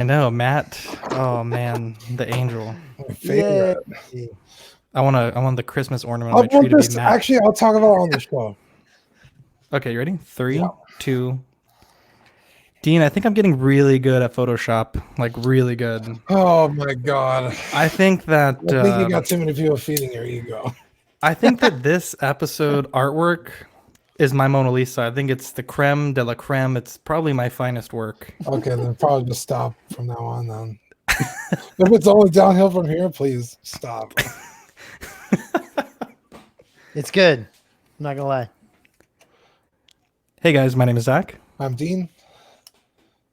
I know, Matt. Oh man, the angel. My Yay. favorite. I want the Christmas ornament I'll on my tree put to be this. Matt. Actually, I'll talk about it on the show. Okay, you ready? Three, Yeah. 2. Dean, I think I'm getting really good at Photoshop. Like really good. Oh my god. I think that I think you got too many people feeding your ego. this episode artwork is my Mona Lisa. I think it's the creme de la creme. It's probably my finest work. Okay, then probably just stop from now on. Then, if it's only downhill from here, please stop. It's good. I'm not gonna lie. Hey guys, my name is Zach. I'm Dean.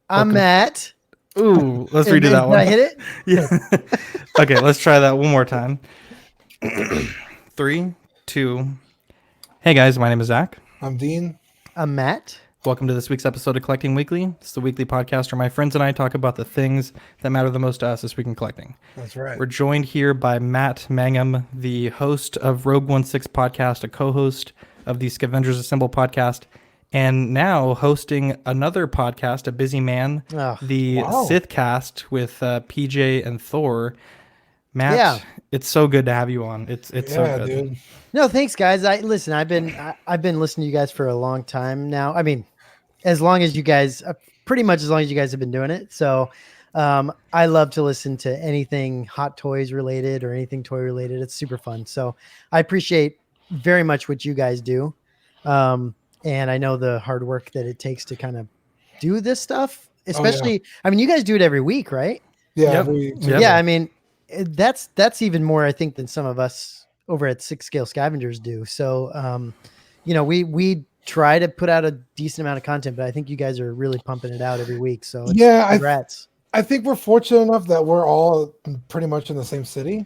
I'm Matt. Ooh, let's And- redo and that did one. I hit it? Yeah. Okay, let's try that one more time. 3, 2. Hey guys, my name is Zach. I'm Dean. I'm Matt. Welcome to this week's episode of Collecting Weekly. It's the weekly podcast where my friends and I talk about the things that matter the most to us this week in collecting. That's right. We're joined here by Matt Mangum, the host of Rogue 16 podcast, a co-host of the Scavengers Assemble podcast, and now hosting another podcast, A Busy Man, Oh, the wow. Sith Cast with PJ and Thor. Matt, Yeah. it's so good to have you on. It's so Yeah, good. dude. No, thanks, guys. I've been listening to you guys for a long time now. I mean, as long as you guys, pretty much as long as you guys have been doing it. So, I love to listen to anything Hot Toys related or anything toy related. It's super fun. So, I appreciate very much what you guys do, and I know the hard work that it takes to kind of do this stuff. Especially, I mean, you guys do it every week, right? Yeah, Yep. we Yep. Yeah, I mean, that's even more, I think, than some of us over at Six Scale Scavengers do. So, we try to put out a decent amount of content, but I think you guys are really pumping it out every week. So, congrats. I think we're fortunate enough that we're all pretty much in the same city.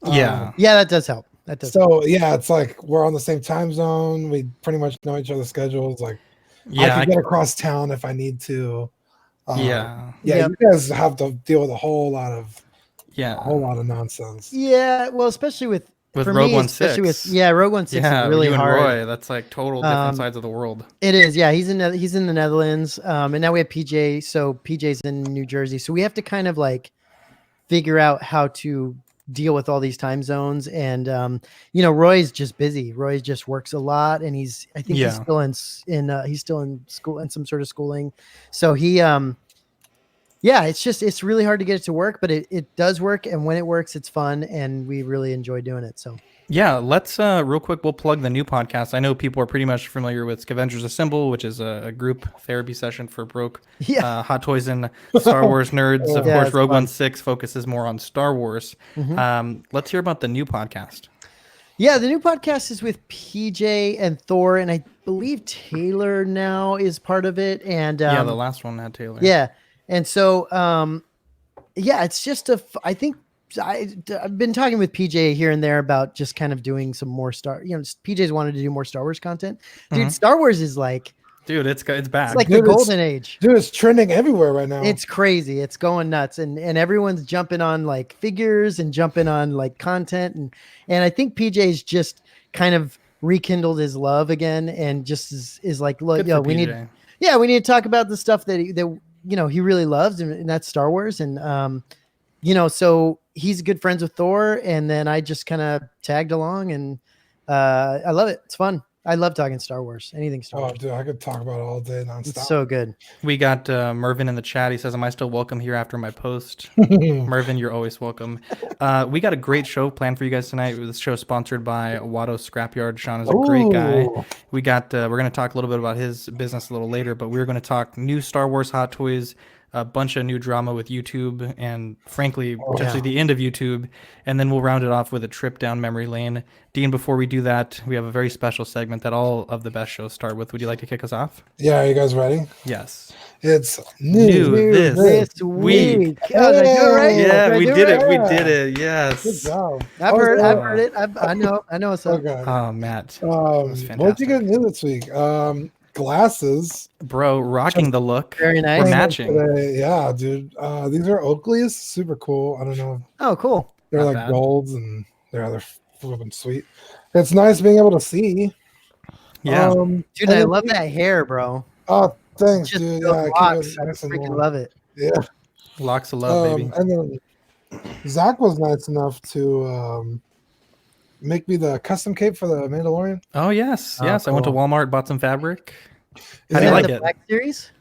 Yeah. Yeah, that does help. That does. So yeah, it's like we're on the same time zone. We pretty much know each other's schedules. Like I Yeah. can get across town if I need to. Yeah. Yeah. Yep. You guys have to deal with a whole lot of Yeah. nonsense. Yeah, well, especially with With for Rogue me, 16. especially with Rogue 16 Yeah, is really you and hard. Roy, that's like total different sides of the world. It is, yeah. He's in the Netherlands, and now we have PJ. So PJ's in New Jersey. So we have to kind of like figure out how to deal with all these time zones. And Roy's just busy. Roy just works a lot, and he's still in school in some sort of schooling. So he it's really hard to get it to work, but it does work, and when it works, it's fun, and we really enjoy doing it. So. Yeah, let's real quick, we'll plug the new podcast. I know people are pretty much familiar with Scavengers Assemble, which is a group therapy session for broke Hot Toys and Star Wars nerds. Of course, Rogue 16 focuses more on Star Wars. Let's hear about the new podcast. Yeah, the new podcast is with PJ and Thor, and I believe Taylor now is part of it. And the last one had Taylor. Yeah, and so it's just I think I've been talking with PJ here and there about just kind of doing some more PJ's wanted to do more Star Wars content. Dude, Star Wars is like, dude, it's bad. It's like the golden age. Dude, it's trending everywhere right now. It's crazy. It's going nuts, and everyone's jumping on like figures and jumping on like content, and I think PJ's just kind of rekindled his love again, and just is like, look, we need to talk about the stuff that he really loves, and that's Star Wars, and so he's good friends with Thor, and then I just kind of tagged along, and I love it. It's fun. I love talking Star Wars. Anything Star Wars. Oh, dude, I could talk about it all day nonstop. It's so good. We got Mervin in the chat. He says, am I still welcome here after my post? Mervin, you're always welcome. We got a great show planned for you guys tonight. This show is sponsored by Watto Scrapyard. Sean is a great guy. We got, we're going to talk a little bit about his business a little later, but we're going to talk new Star Wars Hot Toys, a bunch of new drama with YouTube, and frankly, potentially the end of YouTube. And then we'll round it off with a trip down memory lane. Dean, before we do that, we have a very special segment that all of the best shows start with. Would you like to kick us off? Yeah, are you guys ready? Yes. It's new this week. Oh, did I do it right? Yeah, we did it. right? We did it. Yes. Good job. I've heard it. I know it's Okay. Oh, Matt. What did you get new this week? Glasses. Bro, rocking the look. very nice. We're matching. Today. Yeah, dude. These are Oakley's. Super cool. I don't know. Oh, cool. They're Not like bad. golds, and they're flipping sweet. It's nice being able to see. Yeah. Dude, I love that hair, bro. Oh, thanks, Just dude. the Yeah, locks. keep it I nice and freaking long. love it. Yeah. Locks of love, baby. And then Zach was nice enough to make me the custom cape for the Mandalorian. Oh yes, Oh, yes. I went to cool. Walmart, bought some fabric. Is How do you that- like the it? Black Series?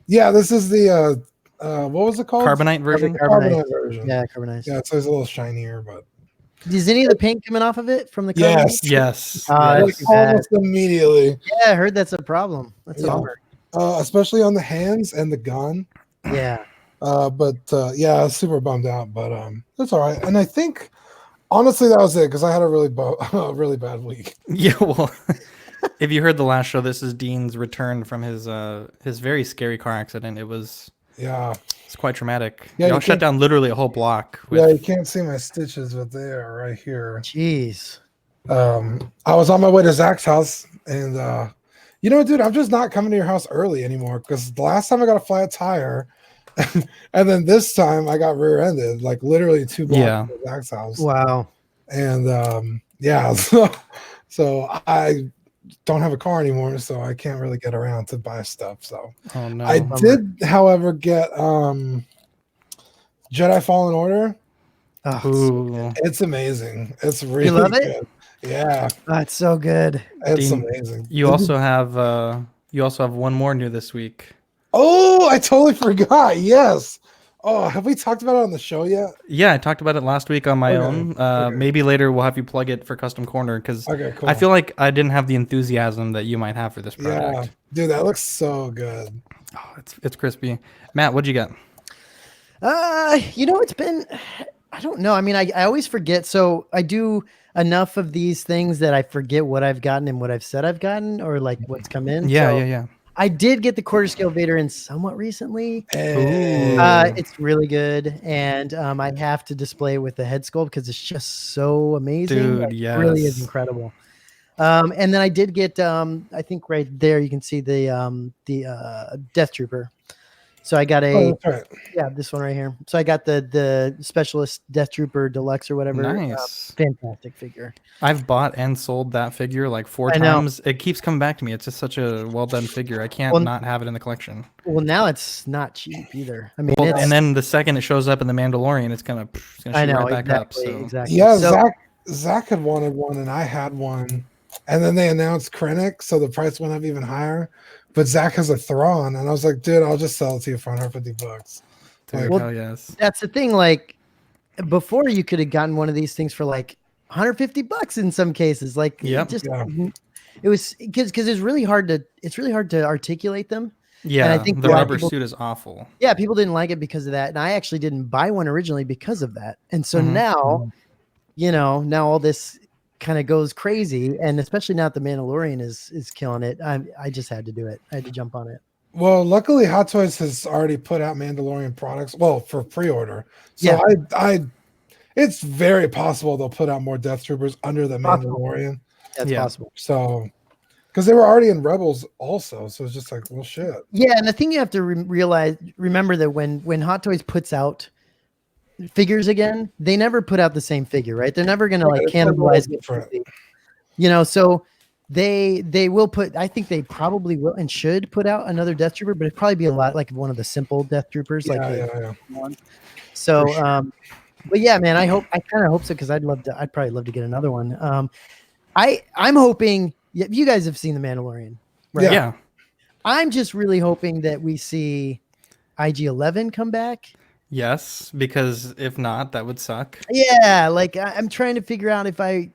Yeah, this is the what was it called? Carbonite version. Carbonite version. Yeah, carbonized. Yeah, so it's a little shinier, but Is any of the paint coming off of it from the carbonite? yes, Yes. Ah, yes. that's- bad. almost immediately. Yeah, I heard that's a problem. That's a Yeah. bummer. Especially on the hands and the gun. Yeah. But yeah, I was super bummed out, but that's all right. And I think honestly that was it because I had a really bad week. Yeah, well, if you heard the last show, this is Dean's return from his very scary car accident. Yeah, It's quite traumatic. Yeah, Y'all you shut can't- down literally a whole block. yeah, you With, can't see my stitches, but they are right here. Jeez. I was on my way to Zach's house, and you know, dude, I'm just not coming to your house early anymore because the last time I got a flat tire, and then this time I got rear-ended, like literally 2 blocks Yeah. from Zach's house. Wow. And yeah, so I don't have a car anymore, so I can't really get around to buy stuff. So oh no. I bummer. did, however, get Jedi Fallen Order. Oh, Ooh. It's amazing. It's really love it? good. Yeah, it's so good. it's Dean, amazing. You also have one more new this week. Oh, I totally forgot. Yes. Oh, have we talked about it on the show yet? Yeah, I talked about it last week on my Okay, own. okay. Maybe later we'll have you plug it for Custom Corner because Okay, cool. I feel like I didn't have the enthusiasm that you might have for this yeah, project. dude, that looks so good. Oh, it's crispy. Matt, what'd you get? It's been, I don't know. I mean, I always forget. So I do enough of these things that I forget what I've gotten and what I've said I've gotten or like what's come in. Yeah, So yeah. I did get the quarter scale Vader in somewhat recently. Hey. Ooh. It's really good. And I have to display it with the head sculpt because it's just so amazing. Dude, Like, it really is yes. incredible. And then I did get, I think right there, you can see the Death Trooper. So I got Oh, that's right. yeah, this one right here. So I got the Specialist Death Trooper Deluxe or whatever. Nice. Fantastic figure. I've bought and sold that figure like 4 I know. times. It keeps coming back to me. It's just such a well done figure. I can't Well, not have it in the collection. Well, now it's not cheap either. I mean, Well, it's, and then the second it shows up in the Mandalorian, it's gonna shoot I know right back exactly, up. So exactly. Yeah, So, Zach had wanted one and I had one. And then they announced Krennic, so the price went up even higher. But Zach has a Thrawn, and I was like, dude, I'll just sell it to you for $150. dude, Well, hell yes. that's the thing. Like before, you could have gotten one of these things for like $150 in some cases. Like, Yep. just Yeah. it was because it's really hard to articulate them. Yeah, I think the a lot of rubber people- suit is awful. Yeah, people didn't like it because of that, and I actually didn't buy one originally because of that. And so Mhm. now, now all this kind of goes crazy, and especially now that the Mandalorian is killing it. I just had to do it. I had to jump on it. Well, luckily, Hot Toys has already put out Mandalorian products. Well, for pre-order, so Yeah. I, it's very possible they'll put out more Death Troopers under the Possible. Mandalorian. That's Yeah. possible. So, because they were already in Rebels, also, so it's just like, well, shit. Yeah, and the thing you have to remember that when Hot Toys puts out figures again, they never put out the same figure, right? They're never gonna like It's like a little cannibalize different. it. So they will put. I think they probably will and should put out another Death Trooper, but it'd probably be a lot like one of the simple Death Troopers, like Yeah, the yeah. one. So, For sure. but yeah, man, I kind of hope so because I'd probably love to get another one. I'm hoping you guys have seen The Mandalorian, right? Yeah. Yeah. I'm just really hoping that we see IG-11 come back. Yes, because if not, that would suck. Yeah, like I'm trying to figure out if I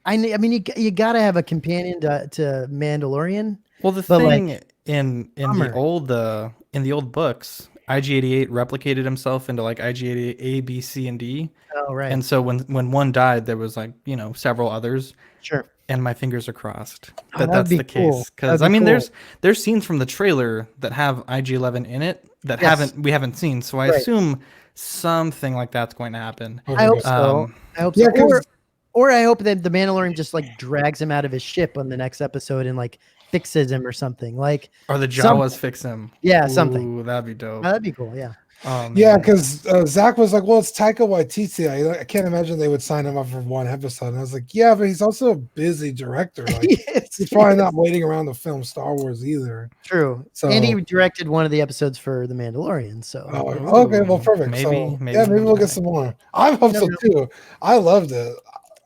mean, you got to have a companion to Mandalorian. Well, the But, thing in bummer. the old books, IG-88 replicated himself into like IG-88 A, B, C, and D. Oh, right. And so when one died, there was like, several others. Sure. And my fingers are crossed Oh, that that'd that's be the cool. case. Because That'd I be mean, cool. there's scenes from the trailer that have IG-11 in it that Yes. we haven't seen. So I Right. assume something like that's going to happen. I hope so. Um, I hope Yeah, so. 'cause- Or I hope that the Mandalorian just like drags him out of his ship on the next episode and like fixes him or something. Like, Or the Some- Jawas fix him. yeah, something. Ooh, that'd be dope. That'd be cool. Yeah. Yeah, man. because Zach was like, "Well, it's Taika Waititi. I can't imagine they would sign him up for one episode." And I was like, "Yeah, but he's also a busy director. Like, Yes, he's probably yes. not waiting around to film Star Wars either." True. So, And he directed one of the episodes for The Mandalorian. So okay, well, Ooh, perfect. maybe, So, maybe, yeah, maybe we'll get maybe. some more. I hope so Never know. too. I loved it.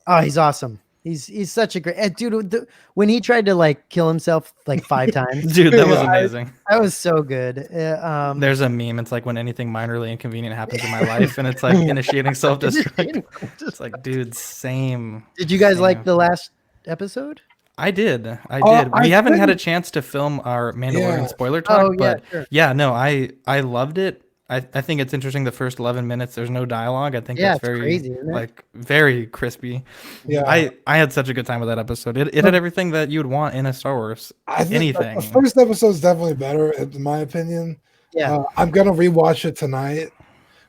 Oh, he's awesome. He's such a great dude. When he tried to like kill himself like 5 times, Dude, that was Yeah. amazing. that was so good. There's a meme. It's like when anything minorly inconvenient happens in my life, and it's like initiating self-destruct. It's like, dude, same. Did you guys same. like the last episode? I did. I Oh, did. We I haven't had a think- chance to film our Mandalorian Yeah. spoiler talk, Oh, yeah, but sure. yeah, no, I loved it. I think it's interesting. The first 11 minutes, there's no dialogue. I think Yeah, that's it's very crazy, isn't it? like very crispy. Yeah, I had such a good time with that episode. It had everything that you would want in a Star Wars. I think anything. the first episode is definitely better, in my opinion. Yeah. I'm gonna rewatch it tonight.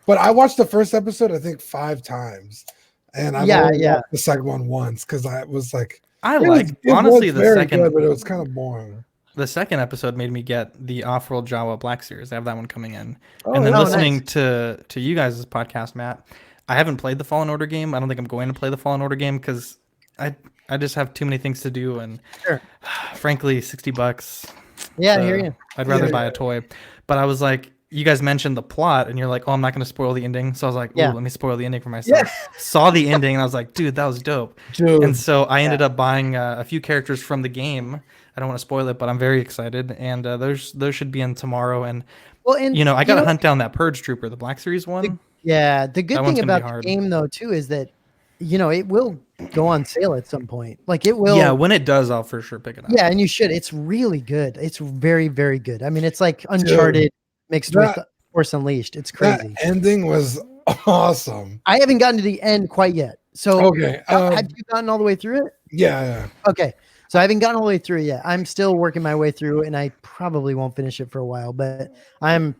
But I watched the first episode, I think 5 times, and I've only watched the second one once because I was like, I it was- like it honestly was the very second good, but it was kind of boring. the second episode made me get the Off-World Jawa Black Series. I have that one coming in. Oh, and then yeah. listening to you guys' podcast, Matt, I haven't played the Fallen Order game. I don't think I'm going to play the Fallen Order game because I just have too many things to do, and Sure. frankly, $60. Yeah, I hear you. I'd rather Yeah. buy a toy. But I was like, you guys mentioned the plot, and you're like, oh, I'm not going to spoil the ending. So I was like, ooh, Yeah. let me spoil the ending for myself. Saw the ending, and I was like, dude, that was dope. Dude, And so I ended up buying a few characters from the game. I don't want to spoil it, but I'm very excited. And those should be in tomorrow. And Well, and I got to hunt down that Purge Trooper, the Black Series one. Yeah, the good That one's thing gonna be about the hard. game though too is that it will go on sale at some point. Like it will. Yeah, when it does, I'll for sure pick it up. Yeah, and you should. It's really good. It's very, very good. I mean, it's like Uncharted mixed with Force Unleashed. It's that crazy. ending was awesome. I haven't gotten to the end quite yet. So Okay, have you gotten all the way through it? yeah. Okay. So I haven't gotten all the way through yet. I'm still working my way through, and I probably won't finish it for a while, but I'm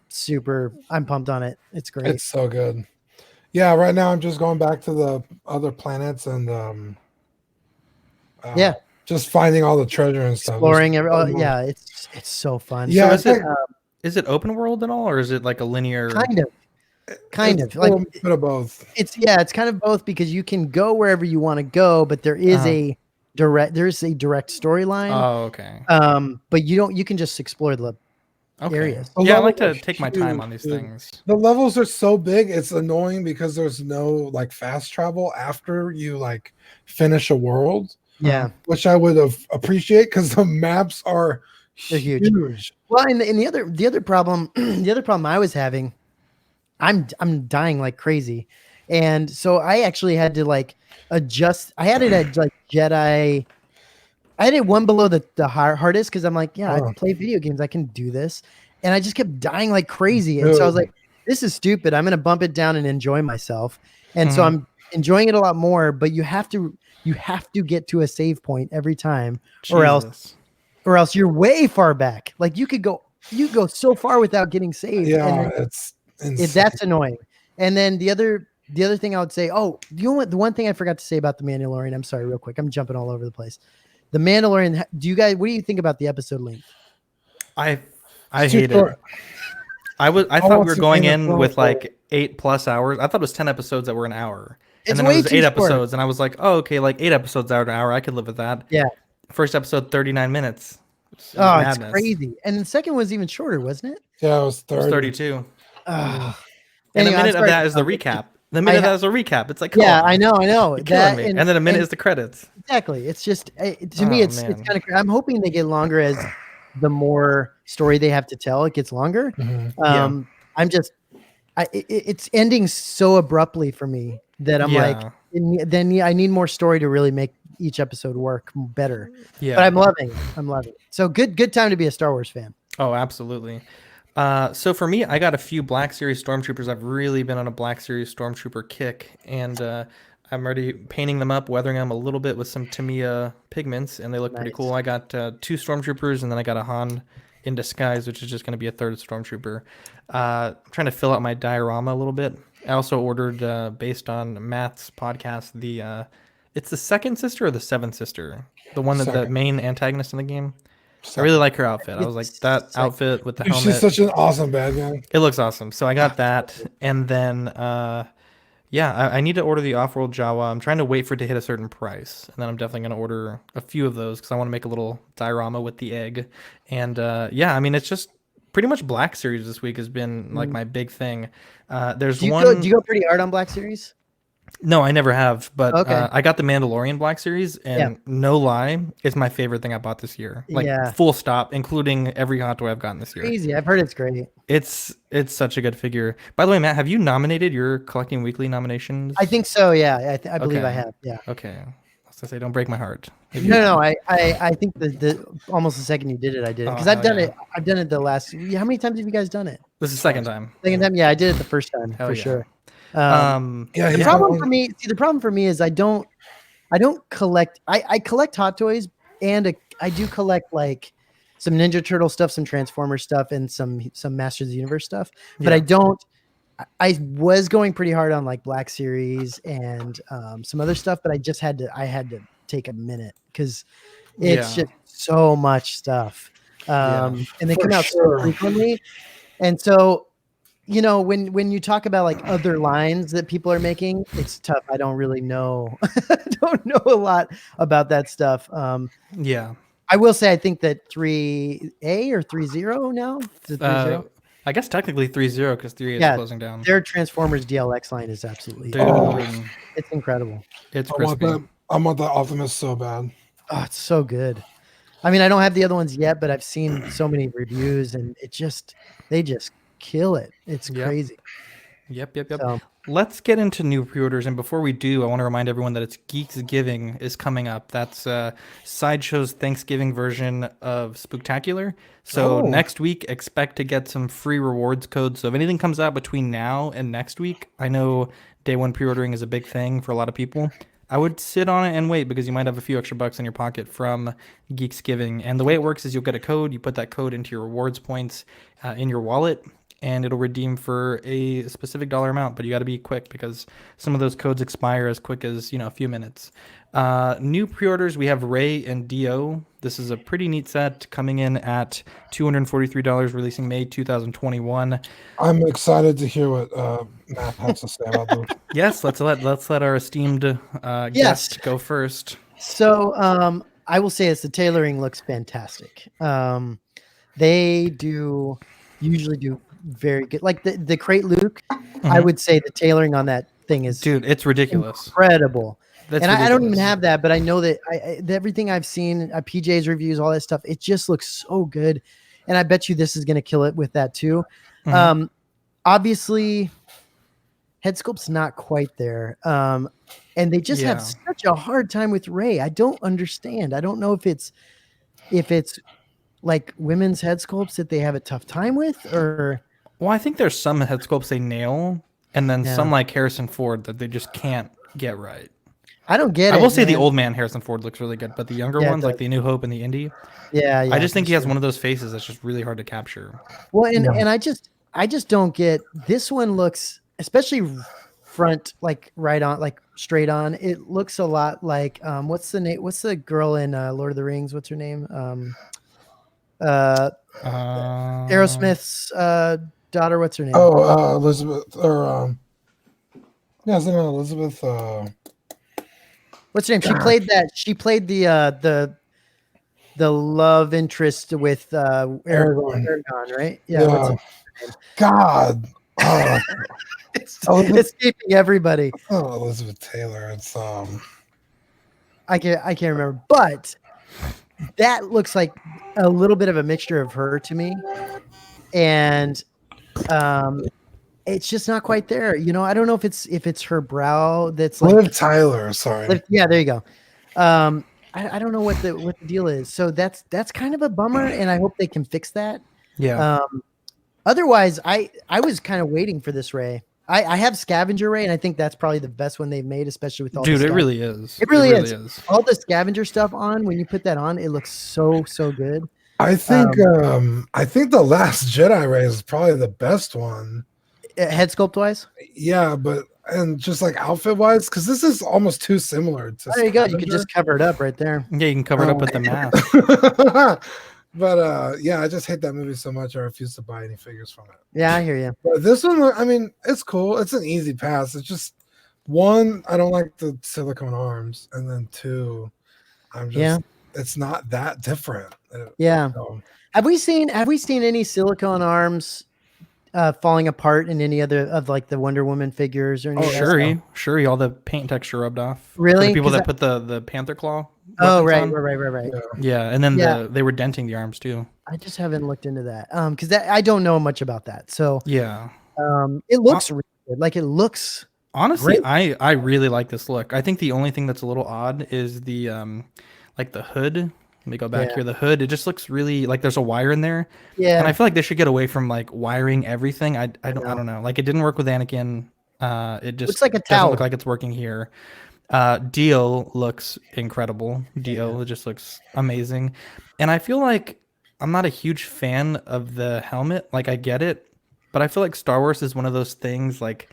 pumped on it. It's great. It's so good. Yeah, right now I'm just going back to the other planets and Yeah. just finding all the treasure and stuff. Exploring It's every, so much. yeah, it's so fun. Yeah, So it's like- is it open world at all, or is it like a linear? Kind of it's like a bit of both. it's kind of both because you can go wherever you want to go, but there is a direct storyline. Oh, okay. But you can just explore the Okay. areas. The Yeah, I like to levels are take my time huge, on these dude. things. The levels are so big, it's annoying because there's no like fast travel after you like finish a world, Yeah. which I would have appreciate because the maps are They're huge. huge. Well, and the other problem the other problem I was having, I'm dying like crazy, and so I actually had to like adjust. I had it at like Jedi. I had it one below the hardest because I'm like, yeah, I play video games, I can do this, and I just kept dying like crazy, and so I was like, this is stupid. I'm gonna bump it down and enjoy myself, and so I'm enjoying it a lot more. But you have to get to a save point every time, or else you're way far back. Like you go so far without getting saved. Yeah, and it's insane. that's annoying. And then the other thing I would say, the one thing I forgot to say about the Mandalorian. I'm sorry, real quick. I'm jumping all over the place. The Mandalorian. What do you think about the episode length? I It's too hate it. short. I thought we want were to going Game of in Thrones with like 8+ hours. I thought it was 10 episodes that were an hour. It's And then way it was too 8 short. episodes, and I was like, oh, okay, like 8 episodes out an hour. I could live with that. Yeah. First episode, 39 minutes. It's Oh, madness. it's crazy. And the second was even shorter, wasn't it? Yeah, it was It was 30. 32. Ugh. And Anyway, a I'm minute of sorry that is the about it. recap. The minute of that is a recap. It's like, come Yeah, on, I know. you're killing That me. And then a minute is the credits. exactly. It's just to me, Oh, it's man. kind of. I'm hoping they get longer as the more story they have to tell. It gets longer. Mhm. I'm just, it's ending so abruptly for me that I'm like, then I need more story to really make each episode work better. Yeah. But I'm loving it. So good time to be a Star Wars fan. Oh, absolutely. So for me, I got a few Black Series Stormtroopers. I've really been on a Black Series Stormtrooper kick, and I'm already painting them up, weathering them a little bit with some Tamiya pigments, and they look pretty Nice. cool. I got 2 Stormtroopers, and then I got a Han in disguise, which is just going to be a 3rd Stormtrooper. I'm trying to fill out my diorama a little bit. I also ordered, based on Matt's podcast, it's the 2nd sister or the 7th sister? The one that's the Second. main antagonist in the game? I really like her outfit. I was like, It's that like- outfit with the Dude, helmet. she's such an awesome bad guy. It looks awesome. So I got that, and then yeah, I need to order the off-world Jawa. I'm trying to wait for it to hit a certain price, and then I'm definitely gonna order a few of those because I want to make a little diorama with the egg. And yeah, I mean, it's just pretty much Black Series this week has been like my big thing. There's Do you one. do you go pretty hard on Black Series? No, I never have, but Okay. I got the Mandalorian Black Series, and Yeah. no lie, it's my favorite thing I bought this year. Like Yeah. full stop, including every hot toy I've gotten this year. Crazy. I've heard it's great. It's such a good figure. By the way, Matt, have you nominated your Collecting Weekly nominations? I think so. Yeah, I believe I Okay. have. Yeah. Okay. I was gonna say, don't break my heart. If you- No, I think the almost the second you did it, I did it because Oh, I've done yeah. it. I've done it the last. How many times have you guys done it? This is the second time. Second time? Yeah, I did it the first time Hell for yeah. sure. Yeah, The he's problem got for me, the problem for me is I don't collect. I collect Hot Toys and I do collect like some Ninja Turtle stuff, some Transformer stuff, and some Masters of the Universe stuff. But I Yeah. don't. I was going pretty hard on like Black Series and some other stuff, but I had to take a minute because it's Yeah. just so much stuff. Yeah. And they For come out sure. so frequently. And so, you know, when you talk about like other lines that people are making, it's tough. I don't really know. I don't know a lot about that stuff. Yeah. I will say I think that 3A or 3.0 now. Is it 3.0? I guess technically 3-0 because 3 is Yeah, closing down. Their Transformers DLX line is absolutely Dude, Oh. it's incredible. it's I want crispy. that. I want that Optimus so bad. Oh, it's so good. I mean, I don't have the other ones yet, but I've seen so many reviews and they just kill it. It's Yep. crazy. Yep. So, Let's get into new pre-orders, and before we do, I want to remind everyone that it's Geeksgiving is coming up. That's Sideshow's Thanksgiving version of Spooktacular. So Oh. next week, expect to get some free rewards codes. So if anything comes out between now and next week, I know day one pre-ordering is a big thing for a lot of people. I would sit on it and wait because you might have a few extra bucks in your pocket from Geeksgiving. And the way it works is you'll get a code, you put that code into your rewards points in your wallet, and it'll redeem for a specific dollar amount, but you got to be quick because some of those codes expire as quick as, a few minutes. New pre-orders, we have Ray and Dio. This is a pretty neat set coming in at $243, releasing May 2021. I'm excited to hear what Matt has to say about this. Yes, let's let our esteemed Yes. guest go first. So I will say the tailoring looks fantastic. They usually do very good. Like the Crate Luke, I Mhm. would say the tailoring on that thing is Dude, it's ridiculous. incredible. That's And I don't even ridiculous. have that, but I know that everything I've seen, PJ's reviews, all that stuff, it just looks so good. And I bet you this is going to kill it with that too. Mhm. Obviously, head sculpt's not quite there. And they just have Yeah. such a hard time with Ray. I don't understand. I don't know if it's like women's head sculpts that they have a tough time with, or Well, I think there's some head sculpts they nail, and then Yeah. some like Harrison Ford that they just can't get right. I don't get it. I will say the man. old man Harrison Ford looks really good, but the younger Yeah, it ones, like does. the New Hope and the Indie, Yeah, I just think for he has sure. one of those faces that's just really hard to capture. Well, and Yeah. and I just don't get this one. Looks especially front, like right on, like straight on. It looks a lot like what's the name? What's the girl in Lord of the Rings? What's her name? Aerosmith's daughter. What's her name? Oh, Elizabeth, or yeah, isn't it Elizabeth? What's her name? She played that. She played the love interest with Aragorn, right? Yeah. Yeah. God. Oh, It's Elizabeth- escaping everybody. oh, Elizabeth Taylor. It's I can't remember, but that looks like a little bit of a mixture of her to me, and it's just not quite there. I don't know if it's her brow that's like Liv Tyler. Sorry. yeah, there you go. I don't know what the deal is. So that's kind of a bummer, and I hope they can fix that. Yeah. Otherwise, I was kind of waiting for this Ray. I have Scavenger Ray, and I think that's probably the best one they've made, especially with all Dude, the it really is. It really is. all the scavenger stuff on. When you put that on, it looks so good. I think the Last Jedi Ray is probably the best one. Head sculpt wise, Yeah, and just like outfit wise, because this is almost too similar to. there you go. You could Scavenger. just cover it up right there. Yeah, you can cover it up with the mask. But yeah, I just hate that movie so much. I refuse to buy any figures from it. Yeah, I hear you. But this one, I mean, it's cool. It's an easy pass. It's just one, I don't like the silicone arms, and then two, I'm just Yeah. it's not that different. Yeah. So, Have we seen any silicone arms falling apart in any other of like the Wonder Woman figures or anything? Shuri, all the paint texture rubbed off. For Really? the people 'Cause that put the panther claw. Oh, weapons right, on. right. yeah. Yeah, and then Yeah. they were denting the arms too. I just haven't looked into that. Because I don't know much about that. So Yeah. it looks really good. Like it looks Honestly, great. I really like this look. I think the only thing that's a little odd is the like the hood. Let me go back Yeah. here. The hood, it just looks really like there's a wire in there. Yeah. And I feel like they should get away from like wiring everything. I don't know. Like it didn't work with Anakin. It just Looks like a doesn't towel. look like it's working here. Dio looks incredible. Dio just looks amazing. And I feel like I'm not a huge fan of the helmet. Like I get it, but I feel like Star Wars is one of those things like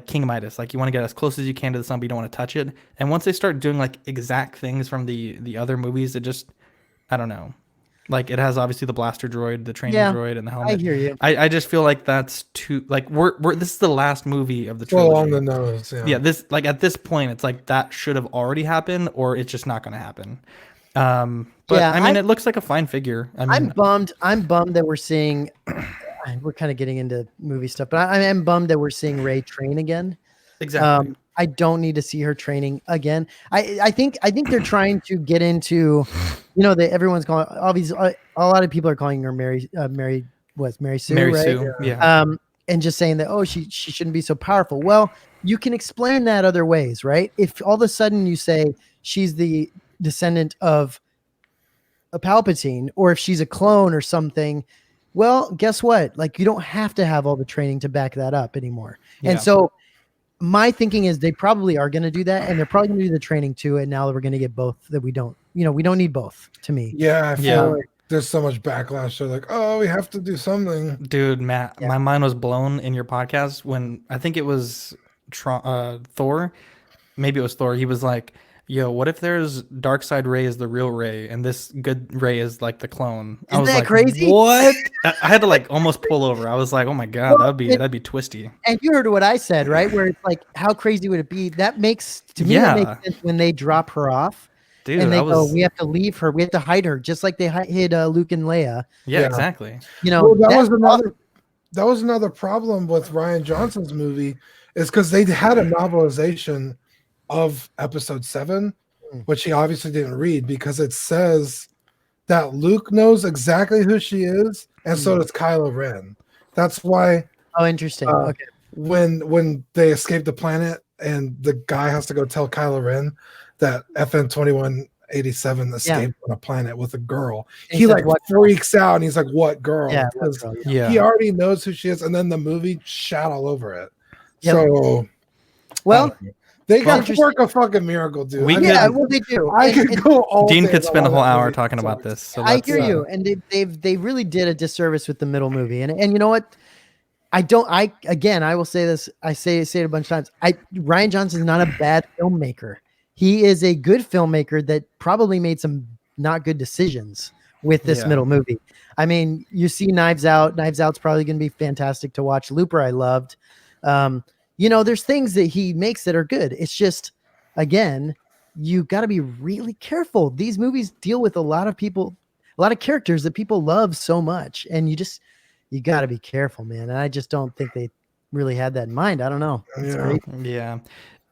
King Midas. Like you want to get as close as you can to the sun, but you don't want to touch it. And once they start doing like exact things from the other movies, it just I don't know. Like it has obviously the blaster droid, the training droid, and the I helmet. hear you. I just feel like that's too like we're this is the last movie of the Well, trilogy. on the nose. Yeah. Yeah, this like at this point, it's like that should have already happened, or it's just not going to happen. But Yeah, I mean, it looks like a fine figure. I I'm mean, bummed. I'm bummed that we're seeing. We're kind of getting into movie stuff, but I am bummed that we're seeing Rey train again. exactly. I don't need to see her training again. I think they're trying to get into, everyone's calling obviously a lot of people are calling her Mary Sue, Mary right? Sue, yeah. And just saying that she shouldn't be so powerful. Well, you can explain that other ways, right? If all of a sudden you say she's the descendant of a Palpatine, or if she's a clone or something, well, guess what? Like you don't have to have all the training to back that up anymore. Yeah. And so my thinking is they probably are going to do that, and they're probably going to do the training too. And now that we're going to get both, that we don't need both. To me, Yeah, I feel Yeah. like there's so much backlash. They're like, oh, we have to do something. Dude, Matt, Yeah. my mind was blown in your podcast when I think it was Thor. Maybe it was Thor. He was like, yo, what if there's Darkseid Rey is the real Rey and this good Rey is like the clone? I Isn't was that like, crazy? What? I had to like almost pull over. I was like, oh my god, Well, that'd be twisty. and you heard what I said, right? Where it's like, how crazy would it be? That makes that Yeah. makes sense when they drop her off. Dude, And they I go, was we have to leave her. We have to hide her, just like they hid Luke and Leia. yeah, Yeah. exactly. Well, That's that was another problem with Ryan Johnson's movie, is because they had a novelization of Episode 7, which he obviously didn't read, because it says that Luke knows exactly who she is, and so does Kylo Ren. That's why Oh, interesting. Okay. when they escape the planet and the guy has to go tell Kylo Ren that FN 2187 escaped on a planet with a girl, And he he says, like "What freaks out and he's like, "What girl?" Yeah. Because Girl, yeah. Yeah. he already knows who she is, and then the movie shat all over it. Yep. So Well, they Well, got to interesting. work a fucking miracle, dude. We I could- mean, yeah, well, they do. I And- could and go all Dean day could spend a about whole that hour movie. talking So about this. So I let's, hear you, and they really did a disservice with the middle movie, and you know what? I will say this. I say it a bunch of times. Ryan Johnson is not a bad filmmaker. He is a good filmmaker that probably made some not good decisions with this Yeah. middle movie. I mean, you see Knives Out. Knives Out's probably going to be fantastic to watch. Looper, I loved. There's things that he makes that are good. It's just, again, you got to be really careful. These movies deal with a lot of people, a lot of characters that people love so much, and you got to be careful, man. And I just don't think they really had that in mind. I don't know. It's Yeah. great. Yeah.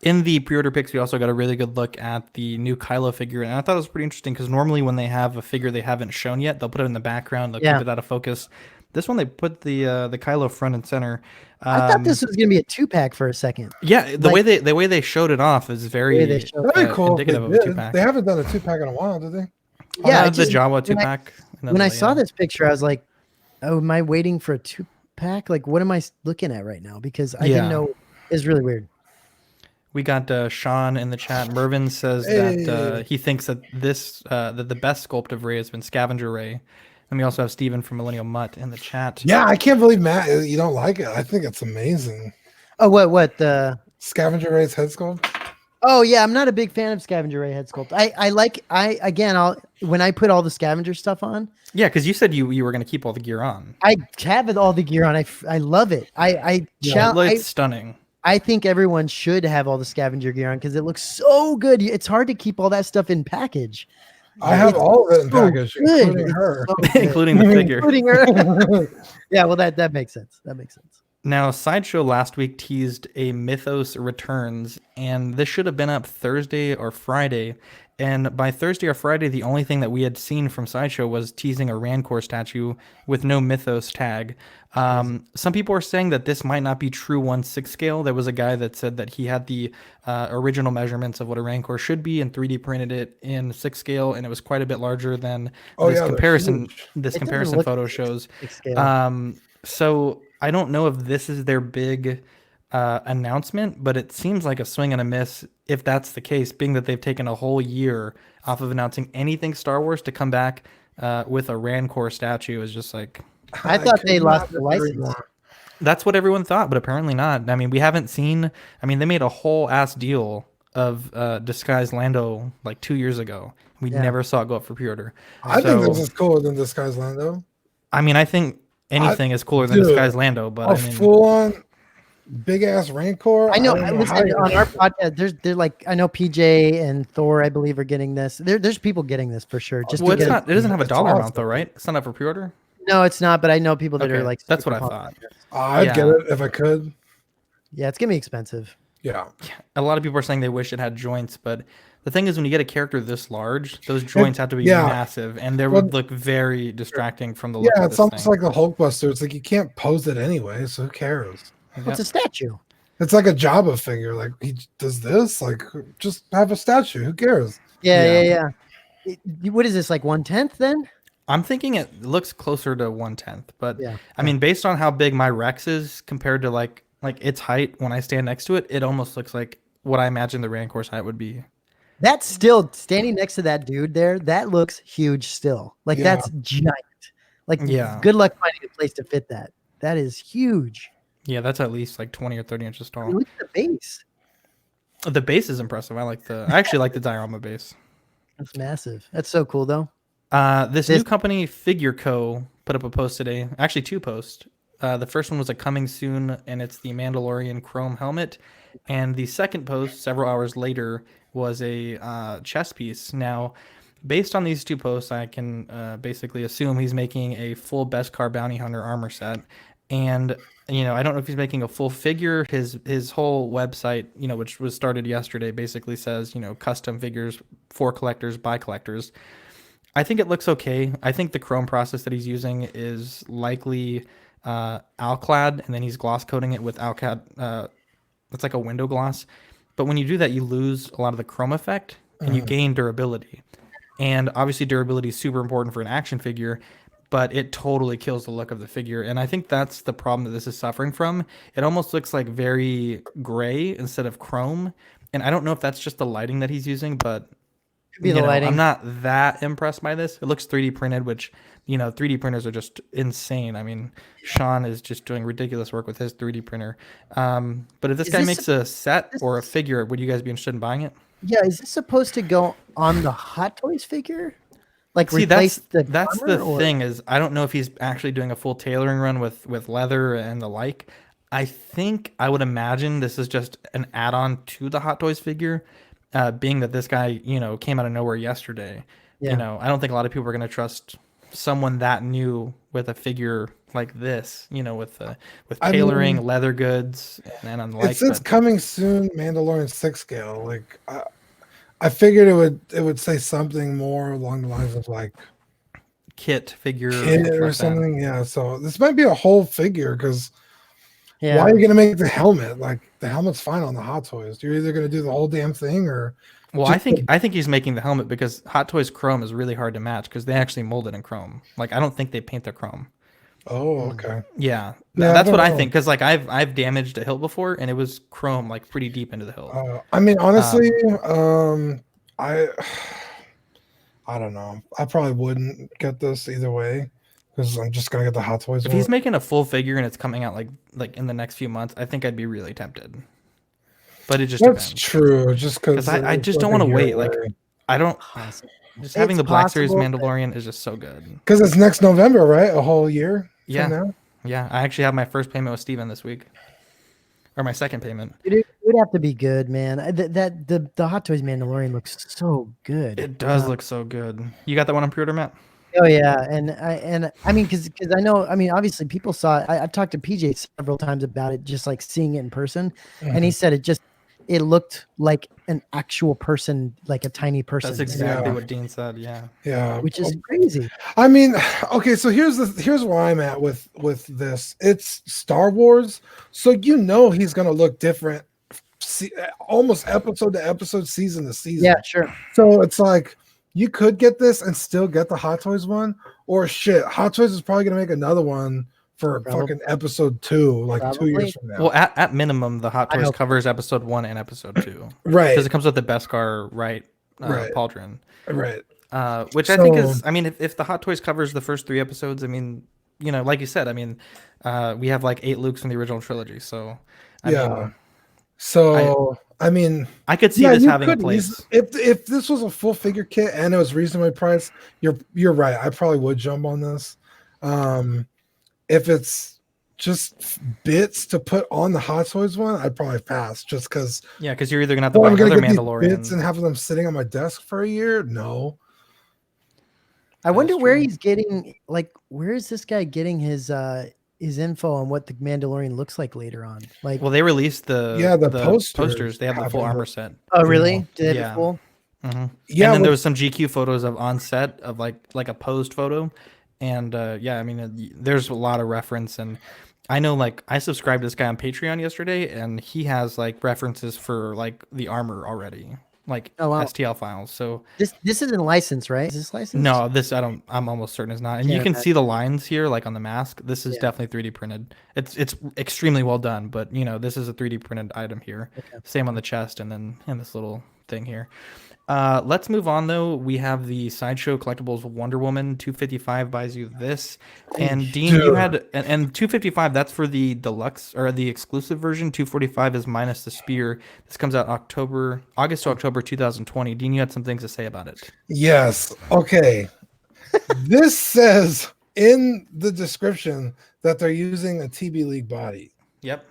In the pre-order picks, we also got a really good look at the new Kylo figure, and I thought it was pretty interesting because normally when they have a figure they haven't shown yet, they'll put it in the background, they'll Yeah. keep it out of focus. This one they put the Kylo front and center. I thought this was going to be a 2-pack for a second. Yeah, the way they showed it off is very way they showed That'd be cool if they indicative of a did. 2-pack. They haven't done a 2-pack in a while, did they? Yeah, I the just- Jawa when I- 2-pack. When I saw this picture, I was like, "Oh, am I waiting for a 2-pack? Like, what am I looking at right now?" Because I Yeah. didn't know. It's really weird. We got Sean in the chat. Mervin says that he thinks that that the best sculpt of Rey has been Scavenger Rey. And we also have Steven from Millennial Mutt in the chat. Yeah, I can't believe Matt, you don't like it. I think it's amazing. Oh, what the? Scavenger Ray's head sculpt. Oh yeah, I'm not a big fan of Scavenger Ray head sculpt. I'll when I put all the Scavenger stuff on, Yeah, because you said you were going to keep all the gear on. I have all the gear on. I love it. It's stunning. I think everyone should have all the Scavenger gear on because it looks so good. It's hard to keep all that stuff in package. I have all of it in so package, good. including It's her. so good. Including the figure. Including her. Yeah, well that makes sense. That makes sense. Now, Sideshow last week teased a Mythos Returns, and this should have been up Thursday or Friday. And by Thursday or Friday, the only thing that we had seen from Sideshow was teasing a Rancor statue with no Mythos tag. Some people are saying that this might not be true 1/6 scale. There was a guy that said that he had the original measurements of what a Rancor should be and 3D printed it in 6 scale, and it was quite a bit larger than this they're comparison. huge. This It doesn't comparison look photo like shows. 6 scale. So I don't know if this is their big announcement, but it seems like a swing and a miss if that's the case, being that they've taken a whole year off of announcing anything Star Wars to come back with a Rancor statue is just like, I thought could they not lost the agree license. more. that's what everyone thought, but apparently not. I mean, we haven't seen, I mean, they made a whole ass deal of Disguised Lando like 2 years ago. We Yeah. never saw it go up for pre-order. I think So, this is cooler than Disguise Lando. I mean, I think anything is cooler than dude, Disguised Lando, but A I mean, full on big ass Rancor. I know. don't Listen, how you- on our podcast, they're like, I know PJ and Thor, I believe, are getting this. There's people getting this for sure. Just well, to it's get not, it doesn't have a It's dollar amount awesome. though, right? It's not up for pre-order. No, it's not. But I know people that Okay, are like. that's super what I pumped thought. on this. I'd Yeah. get it if I could. Yeah, it's gonna be expensive. Yeah. A lot of people are saying they wish it had joints, but the thing is, when you get a character this large, those joints have to be yeah. massive, and they Well, would look very distracting from the look Yeah, of it's this almost thing. like the Hulkbuster. It's like you can't pose it anyway, so who cares? It's a statue. It's like a Jabba figure. Like he does this. Like just have a statue. Who cares? Yeah. What is this like 1/10 then? I'm thinking it looks closer to 1/10, but Yeah. I mean, based on how big my Rex is compared to like its height when I stand next to it, it almost looks like what I imagine the Rancor's height would be. That's still standing next to that dude there. That looks huge still. Like Yeah. that's giant. Like Yeah. good luck finding a place to fit that. That is huge. Yeah, that's at least like 20 or 30 inches I mean, tall. look at the base. The base is impressive. I actually like the diorama base. That's massive. That's so cool though. This This- new company, Figure Co., put up a post today. Actually, 2 posts. The first one was a coming soon, and it's the Mandalorian Chrome helmet. And the second post, several hours later, was a chess piece. Now, based on these 2 posts, I can basically assume he's making a full Beskar Bounty Hunter armor set. And I don't know if he's making a full figure. His whole website, which was started yesterday, basically says, custom figures for collectors by collectors. I think it looks okay. I think the chrome process that he's using is likely Alclad, and then he's gloss coating it with Alclad. It's like a window gloss. But when you do that, you lose a lot of the chrome effect, and you gain durability. And obviously, durability is super important for an action figure, but it totally kills the look of the figure. And I think that's the problem that this is suffering from. It almost looks like very gray instead of chrome. And I don't know if that's just the lighting that he's using, but Could be the lighting. I'm not that impressed by this. It looks 3D printed, which 3D printers are just insane. I mean, Sean is just doing ridiculous work with his 3D printer. But if this Is guy this- makes a set or a figure, would you guys be interested in buying it? Yeah, is this supposed to go on the Hot Toys figure? Like See, replace that's the armor, or- thing is I don't know if he's actually doing a full tailoring run with leather and the like. I think I would imagine this is just an add-on to the Hot Toys figure, being that this guy came out of nowhere yesterday. Yeah. I don't think a lot of people are going to trust someone that new with a figure like this. With I tailoring, mean, leather goods, and on the like. It says but- coming soon, Mandalorian 6 scale. Like I figured it would say something more along the lines of like kit figure kit something like or that. something. Yeah. So this might be a whole figure because Yeah. why are you gonna make the helmet? Like the helmet's fine on the Hot Toys. You're either gonna do the whole damn thing or Well, just I think he's making the helmet because Hot Toys chrome is really hard to match because they actually mold it in chrome. Like I don't think they paint their chrome. oh okay. Yeah, Yeah, I that's what don't I know. think. Because like I've damaged a hilt before and it was chrome like pretty deep into the hilt. I mean honestly, I don't know. I probably wouldn't get this either way because I'm just gonna get the Hot Toys If one. he's making a full figure and it's coming out like in the next few months, I think I'd be really tempted. but it just That's depends. true. Just because I just don't want to wait. Like I don't. Just having It's the Black Series possible, Mandalorian is just so good. because it's next November, right? A whole year Yeah. from now. Yeah, I actually have my first payment with Steven this week, or my second payment. It would have to be good, man. The Hot Toys Mandalorian looks so good. It does look so good. You got that one on pre-order, Matt? Oh yeah, and I mean, because I know, I mean, obviously people saw it. I've talked to PJ several times about it, just like seeing it in person, and he said it looked like an actual person, like a tiny person. That's exactly Yeah. what Dean said. Yeah. Yeah, which is crazy. I mean, okay, so here's where I'm at with this. It's Star Wars, so you know he's gonna look different, almost episode to episode, season to season. Yeah, sure. So it's like you could get this and still get the Hot Toys one, or shit, Hot Toys is probably gonna make another one for Probably. fucking episode 2, like 2 years from now. Well, at minimum, the Hot I Toys hope- covers episode 1 and episode 2 right, because it comes with the Beskar right Right. pauldron. right. Which I think So- is, I mean, if the Hot Toys covers the first 3 episodes, I mean, you know, like you said, I mean, we have like 8 Lukes from the original trilogy, so I Yeah. mean, So I mean, I could see yeah, this you having a could place. if this was a full figure kit and it was reasonably priced, you're right. I probably would jump on this. If it's just bits to put on the Hot Toys one, I'd probably pass just because. Yeah, because you're either gonna have to Well, buy I'm gonna another get these bits Mandalorian. and have them sitting on my desk for a year. No, I wonder where true. he's getting, like, where is this guy getting his info on what the Mandalorian looks like later on? Like, Well, they released the the posters. They have the have full it. armor set. oh really? Did they have Yeah. it full? hmm yeah, and then but- there was some GQ photos of on set of like a posed photo, and yeah, I mean, there's a lot of reference, and I know like I subscribed to this guy on Patreon yesterday, and he has like references for like the armor already, like Oh, wow. STL files. So This isn't licensed, right? Is this licensed? no, this I'm almost certain is not, and you Yeah, can that- see the lines here like on the mask. This is Yeah. definitely 3D printed. It's extremely well done, but you know this is a 3D printed item here. Okay. Same on the chest, and then in this little thing here. Let's move on though. We have the Sideshow Collectibles Wonder Woman 255 buys you this, and Dean, you Dude. had and 255. That's for the deluxe or the exclusive version. 245 is minus the spear. This comes out August to October 2020. Dean, you had some things to say about it. Yes. Okay. This says in the description that they're using a TB League body. Yep.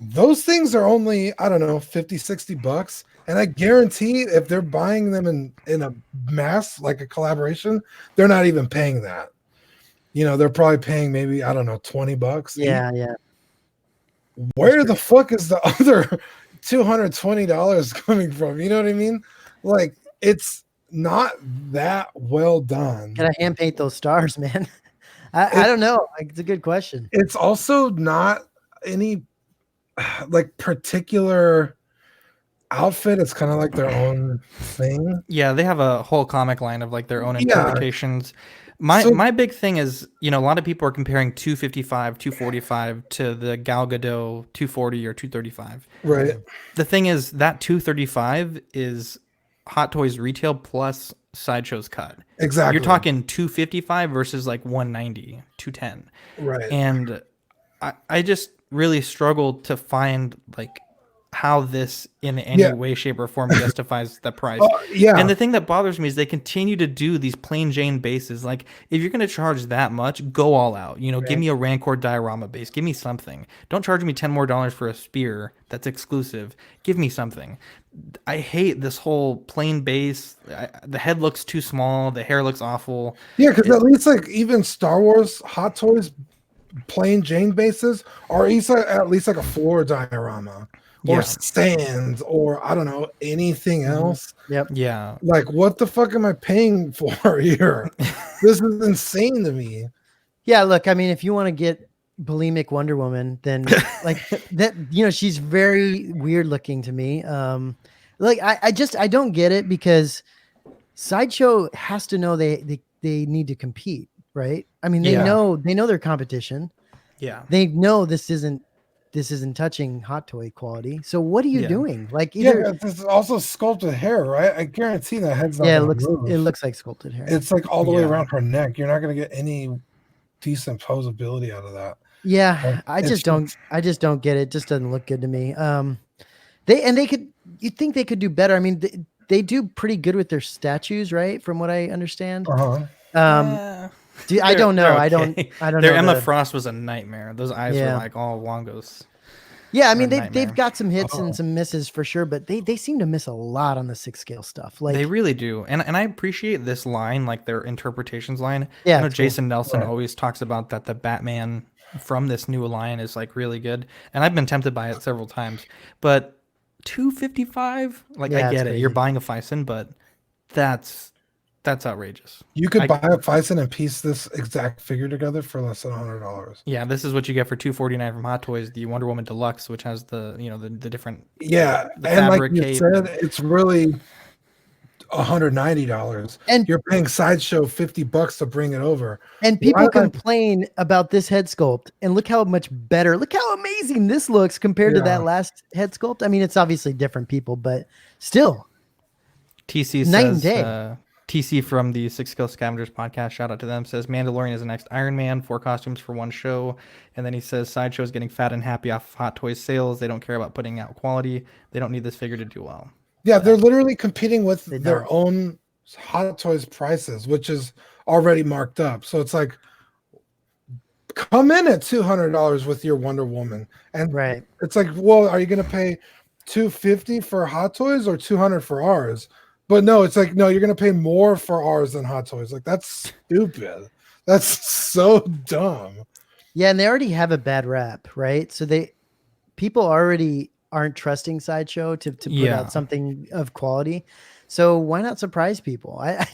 Those things are only, I don't know, 50, 60 bucks. And I guarantee if they're buying them in a mass, like a collaboration, they're not even paying that. You know, they're probably paying maybe, I don't know, 20 bucks. Yeah, yeah. Where the fuck is the other $220 coming from? You know what I mean? Like, it's not that well done. Can I hand paint those stars, man? I don't know. Like, it's a good question. It's also not any like particular outfit. It's kind of like their own thing. Yeah, they have a whole comic line of like their own Yeah. interpretations. My So- my big thing is, you know, a lot of people are comparing 255, 245 to the Gal Gadot 240 or 235. Right. The thing is that 235 is Hot Toys retail plus Sideshow's cut. Exactly. You're talking 255 versus like 190, 210. right. And I just really struggled to find like how this in any Yeah. way, shape, or form justifies the price. Yeah. And the thing that bothers me is they continue to do these plain Jane bases. Like, if you're going to charge that much, go all out. You know, give me a Rancor diorama base. Give me something. Don't charge me $10 more for a spear that's exclusive. Give me something. I hate this whole plain base. The head looks too small. The hair looks awful. Yeah, because at least like even Star Wars Hot Toys plain Jane bases are at least like a floor diorama or Yeah. stands or I don't know anything else. Yeah. Like, what the fuck am I paying for here? This is insane to me. Yeah, look, I mean, if you want to get bulimic Wonder Woman, then like that, you know, she's very weird looking to me. Like I don't get it because Sideshow has to know they need to compete, right? I mean, they Yeah. know their competition. Yeah. They know this isn't touching Hot Toy quality. So what are you Yeah. doing? Like Yeah, either but this is also sculpted hair, right? I guarantee that head's not yeah, it gonna looks move. like sculpted hair. It's like all the way Yeah. around her neck. You're not gonna get any decent posability out of that. Yeah, I it's just don't get it. It just doesn't look good to me. They could. You think they could do better? I mean, they do pretty good with their statues, right? From what I understand. Uh-huh. I don't know. They're I don't. okay. I don't Their know. Emma Frost was a nightmare. Those eyes Yeah. were like all wongos. Yeah, I mean They're a they've nightmare. got some hits Oh. and some misses for sure, but they seem to miss a lot on the 6 scale stuff. Like They really do, and I appreciate this line, like their interpretations line. Yeah, I know it's cool. Jason Nelson Right. always talks about that the Batman from this new line is like really good, and I've been tempted by it several times. But 255, like Yeah, I it's get it, you're crazy. buying a Fison, but that's outrageous. You could I- buy a Fison and piece this exact figure together for less than $100. Yeah, this is what you get for 249 from Hot Toys, the Wonder Woman Deluxe, which has the the different. Yeah, The and like fabric you cape. said, it's really $190, And- you're paying Sideshow $50 to bring it over. And people Why not- complain about this head sculpt, and look how much better, look how amazing this looks compared to Yeah. that last head sculpt. I mean, it's obviously different people, but still, TC Night and says, day. TC from the Six Skill Scavengers podcast, shout out to them, says Mandalorian is the next Iron Man, 4 costumes for 1 show. And then he says Sideshow is getting fat and happy off of Hot Toys sales. They don't care about putting out quality. They don't need this figure to do well. Yeah, they're literally competing with They their don't. own Hot Toys prices, which is already marked up. So it's like, come in at $200 with your Wonder Woman, and right. it's like, well, are you going to pay $250 for Hot Toys or $200 for ours? But no, it's like, no, you're going to pay more for ours than Hot Toys. Like, that's stupid. That's so dumb. Yeah, and they already have a bad rap, right? So people already aren't trusting Sideshow to put Yeah. out something of quality. So why not surprise people? I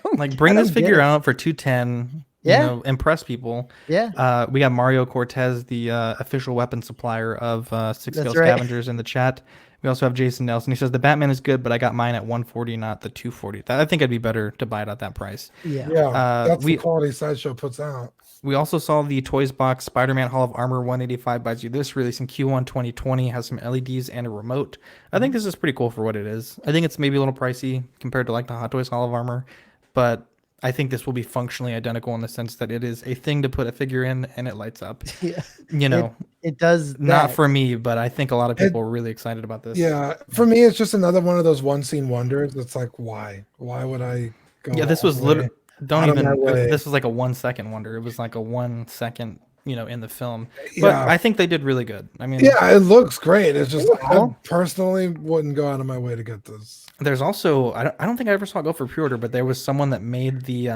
don't Like, bring I this don't get figure it. out for 210. Yeah. You know, impress people. Yeah. We got Mario Cortez, the official weapon supplier of Six That's Scale right. Scavengers, in the chat. We also have Jason Nelson. He says the Batman is good, but I got mine at 140, not the 240. I think it'd be better to buy it at that price. Yeah. Yeah, that's we- the quality Sideshow puts out. We also saw the Toys Box Spider-Man Hall of Armor 185 buys you this, releasing Q1 2020, has some LEDs and a remote. I think this is pretty cool for what it is. I think it's maybe a little pricey compared to like the Hot Toys Hall of Armor, but I think this will be functionally identical in the sense that it is a thing to put a figure in and it lights up. Yeah. You know, It does not that. for me, but I think a lot of people are really excited about this. Yeah, for me, it's just another one of those one scene wonders. It's like, why? Why would I go? Yeah, this all was the way? literally don't out of even. my way. This was like a 1 second wonder. It was like a 1 second, in the film. But Yeah. I think they did really good. I mean, Yeah, it looks great. It's just I cool. personally wouldn't go out of my way to get this. there's also I don't think I ever saw it go for pre-order, but there was someone that made the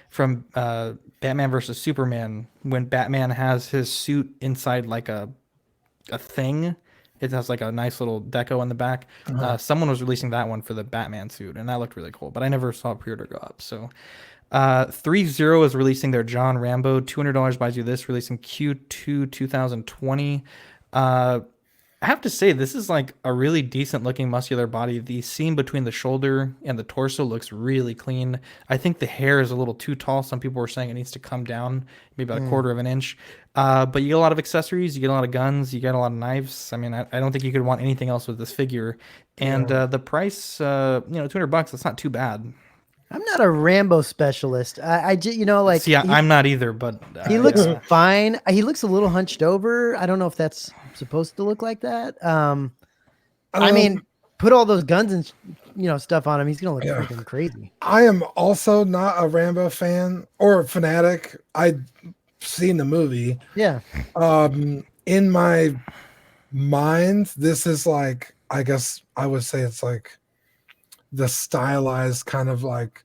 from Batman versus Superman when Batman has his suit inside like a thing. It has like a nice little deco in the back. Someone was releasing that one for the Batman suit, and that looked really cool. But I never saw pre-order go up. So 3-0 is releasing their John Rambo. $200 buys you this, releasing Q2 2020. I have to say, this is like a really decent looking muscular body. The seam between the shoulder and the torso looks really clean. I think the hair is a little too tall. Some people were saying it needs to come down maybe about a quarter of an inch. But you get a lot of accessories, you get a lot of guns, you get a lot of knives. I mean, I don't think you could want anything else with this figure. And the price, $200, that's not too bad. I'm not a Rambo specialist. I just, like See, I'm not either, but he looks yeah. fine. He looks a little hunched over. I don't know if that's supposed to look like that. I mean, put all those guns and stuff on him. He's gonna look Yeah. freaking crazy. I am also not a Rambo fan or fanatic. I've seen the movie. Yeah. In my mind, this is like, I guess I would say it's like the stylized kind of like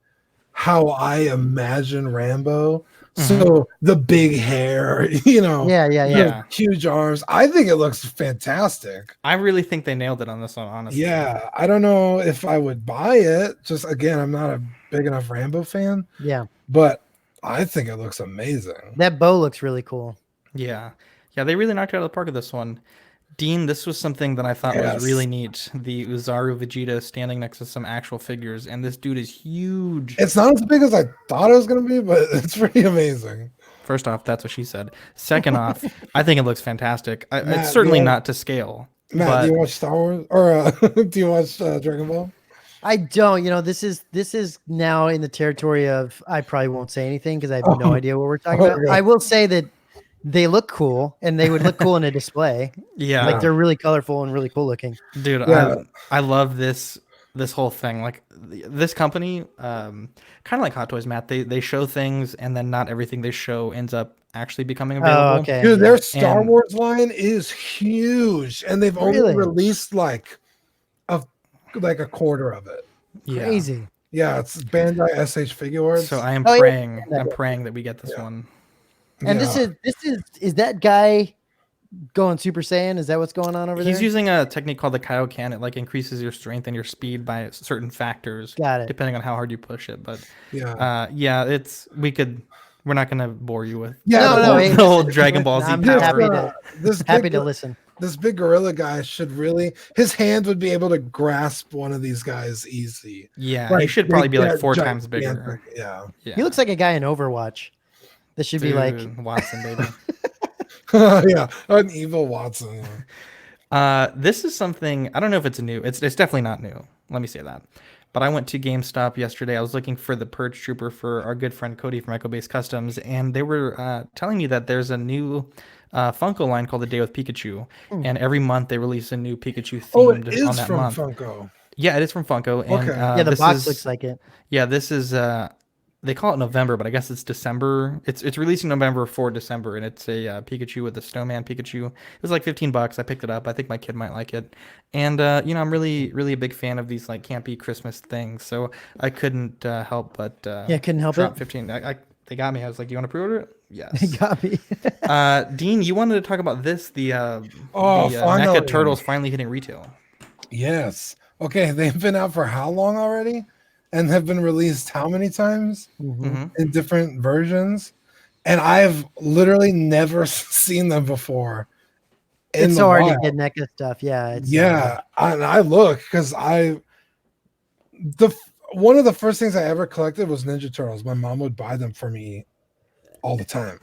how I imagine Rambo. So the big hair, Yeah. Yeah. huge arms. I think it looks fantastic. I really think they nailed it on this one, honestly. Yeah, I don't know if I would buy it. Just again, I'm not a big enough Rambo fan, Yeah. but I think it looks amazing. That bow looks really cool. Yeah. Yeah, they really knocked it out of the park with this one. Dean, this was something that I thought Yes. was really neat. The Uzaru Vegeta standing next to some actual figures, and this dude is huge. It's not as big as I thought it was going to be, but it's pretty amazing. First off, that's what she said. Second off, I think it looks fantastic. Matt, It's certainly do you- not to scale. Matt, but do you watch Star Wars or do you watch Dragon Ball? I don't. This is now in the territory of I probably won't say anything because I have no idea what we're talking about. Okay. I will say that they look cool, and they would look cool in a display. Yeah, Like they're really colorful and really cool looking. dude, Yeah. I love this whole thing. Like this company, kind of like Hot Toys, Matt. They show things, and then not everything they show ends up actually becoming available. Oh, okay. Dude, yeah. their Star And- Wars line is huge, and they've only Really? released like a quarter of it. Yeah. Crazy. Yeah, it's Bandai SH Figure Arts. So I am Oh, yeah. praying. I'm praying that we get this Yeah. one. And Yeah. this is that guy going Super Saiyan? Is that what's going on over He's there? using a technique called the Kaioken. It like increases your strength and your speed by certain factors, Got it. depending on how hard you push it. But yeah. yeah, we're not gonna bore you with Yeah, No, the no, whole- hey, the whole listen, Dragon Ball Z I'm power. happy to listen. This big gorilla guy should really, his hand would be able to grasp one of these guys easy. Yeah, he Like, should probably be like they're 4 times bigger. gigantic. Yeah. Yeah. He looks like a guy in Overwatch. This should be like Dude, Watson, baby. Yeah, an evil Watson. This is something I don't know if it's new. It's definitely not new. Let me say that. But I went to GameStop yesterday. I was looking for the Purge Trooper for our good friend Cody from Echo Base Customs, and they were telling me that there's a new Funko line called the Day with Pikachu, and every month they release a new Pikachu themed Oh, it on is that from month. Funko. Yeah, it is from Funko. And, Okay. yeah, the this box is- looks like it. Yeah, this is they call it November, but I guess it's December. It's releasing November for December, and it's a Pikachu with the snowman Pikachu. It was like $15. I picked it up. I think my kid might like it, and I'm really a big fan of these like campy Christmas things. So I couldn't help but Yeah, couldn't help drop it. 15. They got me. I was like, "You want to pre-order it?" He Yes. got me. Dean, you wanted to talk about this? The finally. NECA Turtles finally hitting retail. Yes. Okay, they've been out for how long already? And have been released how many times Mhm. in different versions? And I've literally never seen them before. in It's the so hard wild. to get NECA stuff. Yeah. It's, Yeah, I look because one of the first things I ever collected was Ninja Turtles. My mom would buy them for me all the time,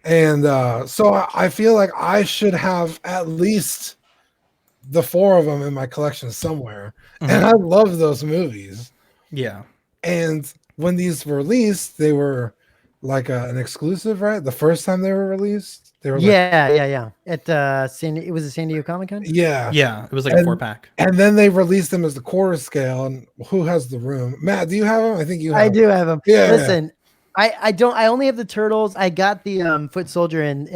and so I feel like I should have at least the 4 of them in my collection somewhere. And I love those movies. Yeah. And when these were released, they were like an exclusive, right? The first time they were released, they were like, yeah. At it was a San Diego Comic Con. yeah. Yeah. It was like a And- 4-pack. And then they released them as the quarter scale. And who has the room? Matt, do you have them? I think you have I do have them. Yeah. Listen, I don't. I only have the turtles. I got the Foot Soldier and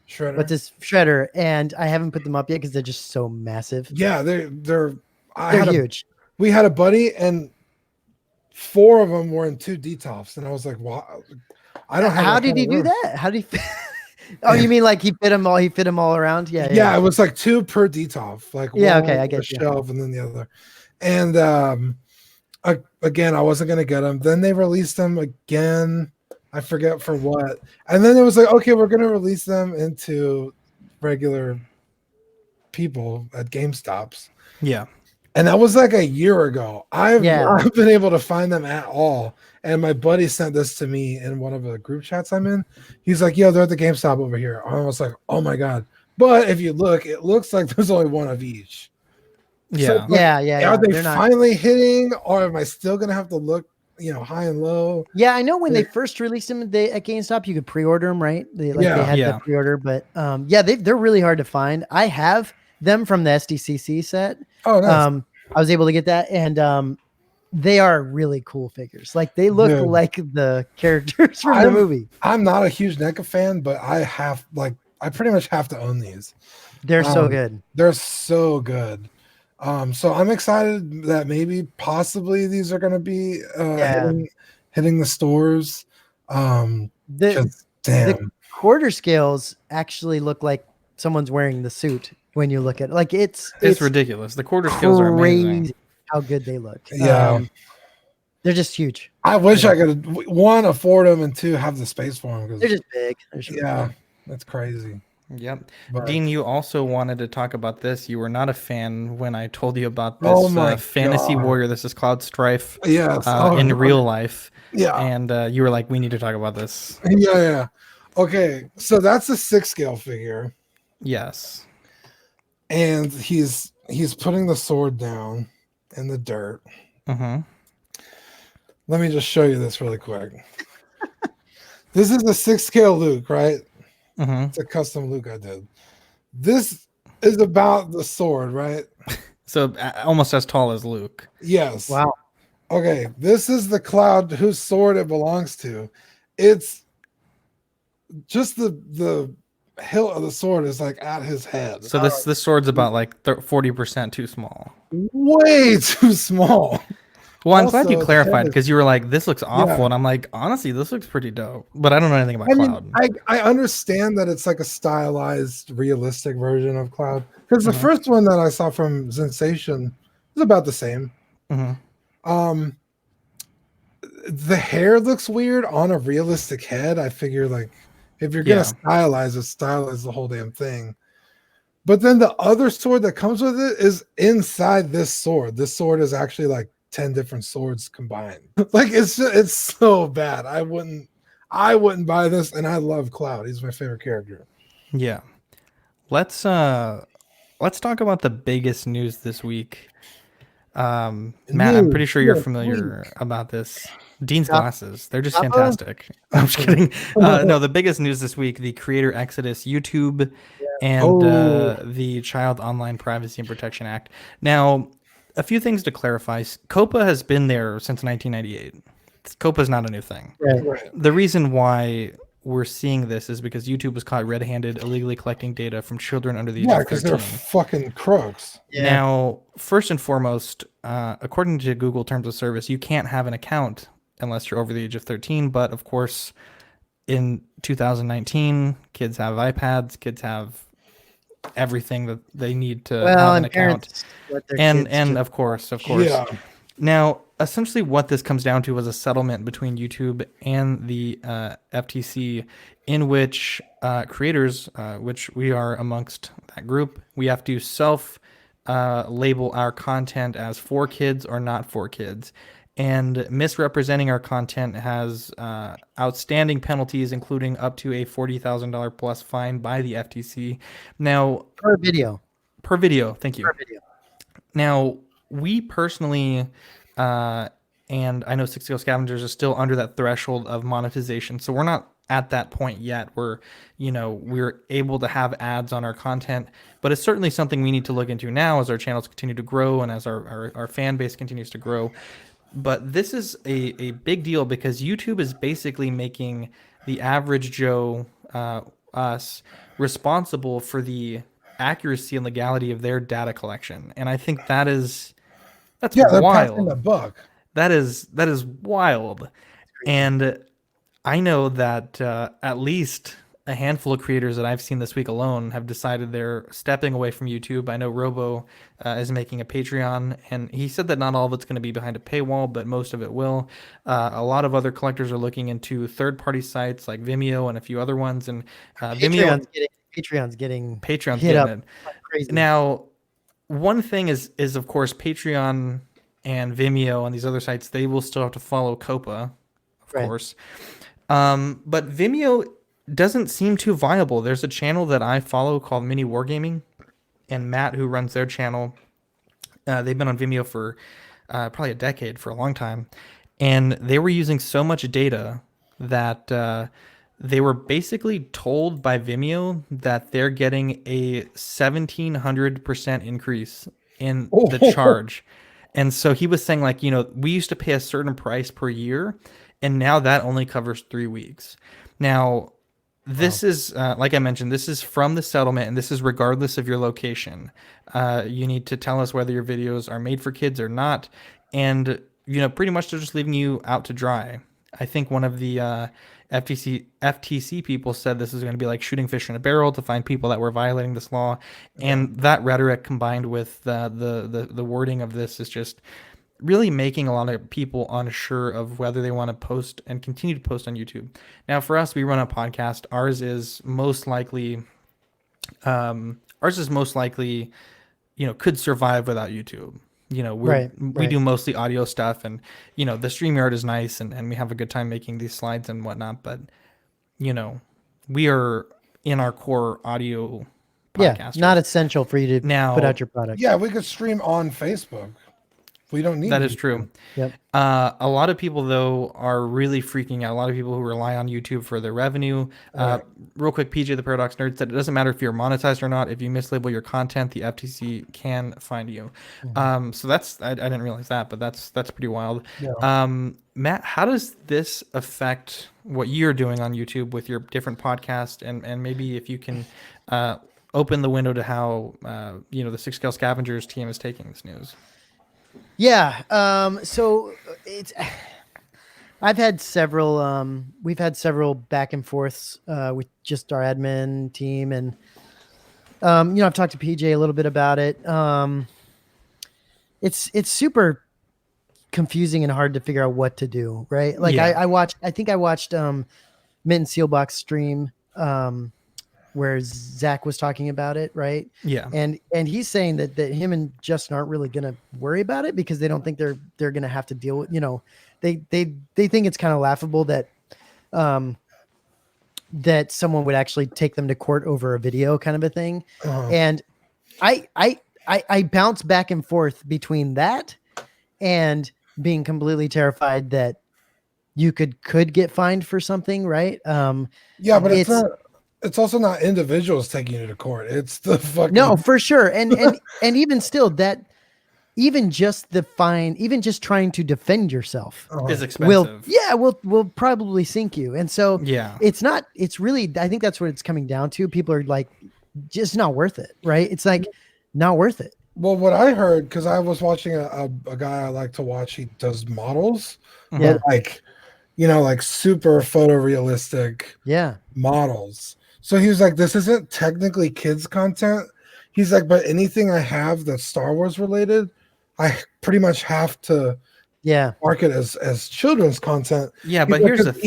Shredder. what's this Shredder, and I haven't put them up yet because they're just so massive. Yeah, they're They're had huge. we had a buddy and 4 of them were in 2D tops. And I was like, wow, I don't have How that did kind he of do room. that? How did he? Oh, you mean like he fit them all? He fit them all around? Yeah. Yeah, it was like 2 per D-top, like Yeah, one okay, I on get the you. shelf and then the other. And again, I wasn't gonna get them. Then they released them again. I forget for what. And then it was like, okay, we're gonna release them into regular people at GameStops. Yeah. And that was like a year ago. I've Yeah. not been able to find them at all. And my buddy sent this to me in one of the group chats I'm in. He's like, yo, they're at the GameStop over here. I was like, oh my God. But if you look, it looks like there's only one of each. Yeah. Yeah. Are they They're not. finally hitting, or am I still going to have to look, high and low? Yeah, I know when they They're- first released them at GameStop, you could pre-order them, right? They Yeah. had Yeah. the pre-order, but they're really hard to find. I have them from the SDCC set. Oh, nice. I was able to get that, and they are really cool figures. Like they look Dude. like the characters from the I'm- movie. I'm not a huge NECA fan, but I pretty much have to own these. They're so Um, good. They're so good. So I'm excited that possibly these are going to be hitting the stores. The 'Cause, damn. quarter scales actually look like someone's wearing the suit when you look at it. Like it's It's ridiculous. The quarter scales are amazing. crazy how good they look. Yeah. They're just huge. I wish I could, 1, afford them, and 2, have the space for them. They're just big. They're just Yeah, that's crazy. Yep. But- Dean, you also wanted to talk about this. You were not a fan when I told you about this Oh my Fantasy God. Warrior. This is Cloud Strife Yes. in God. real life. Yeah. And you were like, we need to talk about this. Yeah. Okay. So that's a 6 scale figure. Yes. And he's putting the sword down in the dirt. Mm-hmm. Let me just show you this really quick. This is a 6 scale Luke, right? Hmm. It's a custom Luke I did. This is about the sword, right? So almost as tall as Luke. Yes. Wow. Okay, this is the Cloud whose sword it belongs to. It's just the hilt of the sword is like at his head. So this sword's about like 40% too small. Way too small. Well, I'm glad you Also, clarified the- because you were like, "This looks awful," Yeah. and I'm like, "Honestly, this looks pretty dope." But I don't know anything about I Cloud. mean, I understand that it's like a stylized, realistic version of Cloud. Because the Mhm. first one that I saw from Sensation was about the same. Hmm. Um, the hair looks weird on a realistic head. I figure like if you're gonna Yeah. stylize the whole damn thing. But then the other sword that comes with it is inside this sword. This sword is actually like 10 different swords combined. Like it's so bad. I wouldn't buy this, and I love Cloud. He's my favorite character. Yeah. Let's talk about the biggest news this week. Matt, I'm pretty sure you're familiar about this. Dean's Chop- glasses. They're just Choppa? fantastic. I'm just kidding. No, the biggest news this week, the creator exodus, YouTube, and the Child Online Privacy and Protection Act. Now, a few things to clarify. COPA has been there since 1998. COPA is not a new thing. Right. Right. The reason why we're seeing this is because YouTube was caught red-handed illegally collecting data from children under the age Yeah, of because 13. they're fucking crooks. Yeah. Now, first and foremost, according to Google Terms of Service, you can't have an account unless you're over the age of 13. But of course, in 2019, kids have iPads, kids have everything that they need to Well, have an and account. parents let their And kids and just- of course. Yeah. Now, essentially, what this comes down to was a settlement between YouTube and the FTC, in which creators, which we are amongst that group, we have to label our content as for kids or not for kids. And misrepresenting our content has outstanding penalties, including up to a $40,000 plus fine by the FTC. Now, per video. per video, thank you. Per video. Now, we personally, and I know 60 Scavengers are still under that threshold of monetization, so we're not at that point yet. We're able to have ads on our content, but it's certainly something we need to look into now as our channels continue to grow and as our fan base continues to grow. But this is a big deal because YouTube is basically making the average Joe, us, responsible for the accuracy and legality of their data collection. And I think that's Yeah, they're passing the wild. buck. That is wild. And I know that at least a handful of creators that I've seen this week alone have decided they're stepping away from YouTube. I know Robo is making a Patreon, and he said that not all of it's going to be behind a paywall, but most of it will. A lot of other collectors are looking into third-party sites like Vimeo and a few other ones, and Vimeo, Patreon's getting Patreon's hit getting up it. like crazy. Now, one thing is of course Patreon and Vimeo and these other sites, they will still have to follow COPA, of Right. course. But Vimeo doesn't seem too viable. There's a channel that I follow called Mini Wargaming, and Matt, who runs their channel, they've been on Vimeo for probably a decade, for a long time, and they were using so much data that they were basically told by Vimeo that they're getting a 1,700% increase in the charge. And so he was saying, like, we used to pay a certain price per year, and now that only covers 3 weeks. Now, this is, like I mentioned, this is from the settlement, and this is regardless of your location. You need to tell us whether your videos are made for kids or not. And, pretty much they're just leaving you out to dry. I think one of the FTC people said this is going to be like shooting fish in a barrel to find people that were violating this law. And that rhetoric combined with the wording of this is just really making a lot of people unsure of whether they want to post and continue to post on YouTube. Now, for us, we run a podcast. Ours is most likely, could survive without YouTube. We do mostly audio stuff, and the StreamYard is nice, and we have a good time making these slides and whatnot. But we are in our core audio podcast. Not essential for you to Now- put out your product. Yeah, we could stream on Facebook. We don't need That to is be- true. Yep. A lot of people though are really freaking out. A lot of people who rely on YouTube for their revenue. Right. Real quick, PJ the Paradox Nerd said it doesn't matter if you're monetized or not. If you mislabel your content, the FTC can find you. So that's I didn't realize that, but that's pretty wild. Yeah. Matt, how does this affect what you're doing on YouTube with your different podcasts, and maybe if you can open the window to how the Six Scale Scavengers team is taking this news. Yeah. So it's I've had several we've had several back and forths with just our admin team, and I've talked to PJ a little bit about it. It's super confusing and hard to figure out what to do, right? Like Yeah. I think I watched Mint and Sealbox stream where Zach was talking about it, right? Yeah. And he's saying that him and Justin aren't really going to worry about it because they don't think they're going to have to deal with, they think it's kind of laughable that that someone would actually take them to court over a video kind of a thing. And I bounce back and forth between that and being completely terrified that you could get fined for something, right? Yeah, but it's not. It's also not individuals taking you to court. It's the fucking no, for sure. And even still, that even just the fine, even just trying to defend yourself is expensive. will probably sink you. And so Yeah. it's really, I think that's what it's coming down to. People are like, just not worth it, right? It's like not worth it. Well, what I heard, because I was watching a guy I like to watch, he does models, Yeah. but like super photorealistic Yeah. models. So he was like, this isn't technically kids content. He's like, but anything I have that's Star Wars related, I pretty much have to market as children's content. Yeah, but He's here's the like,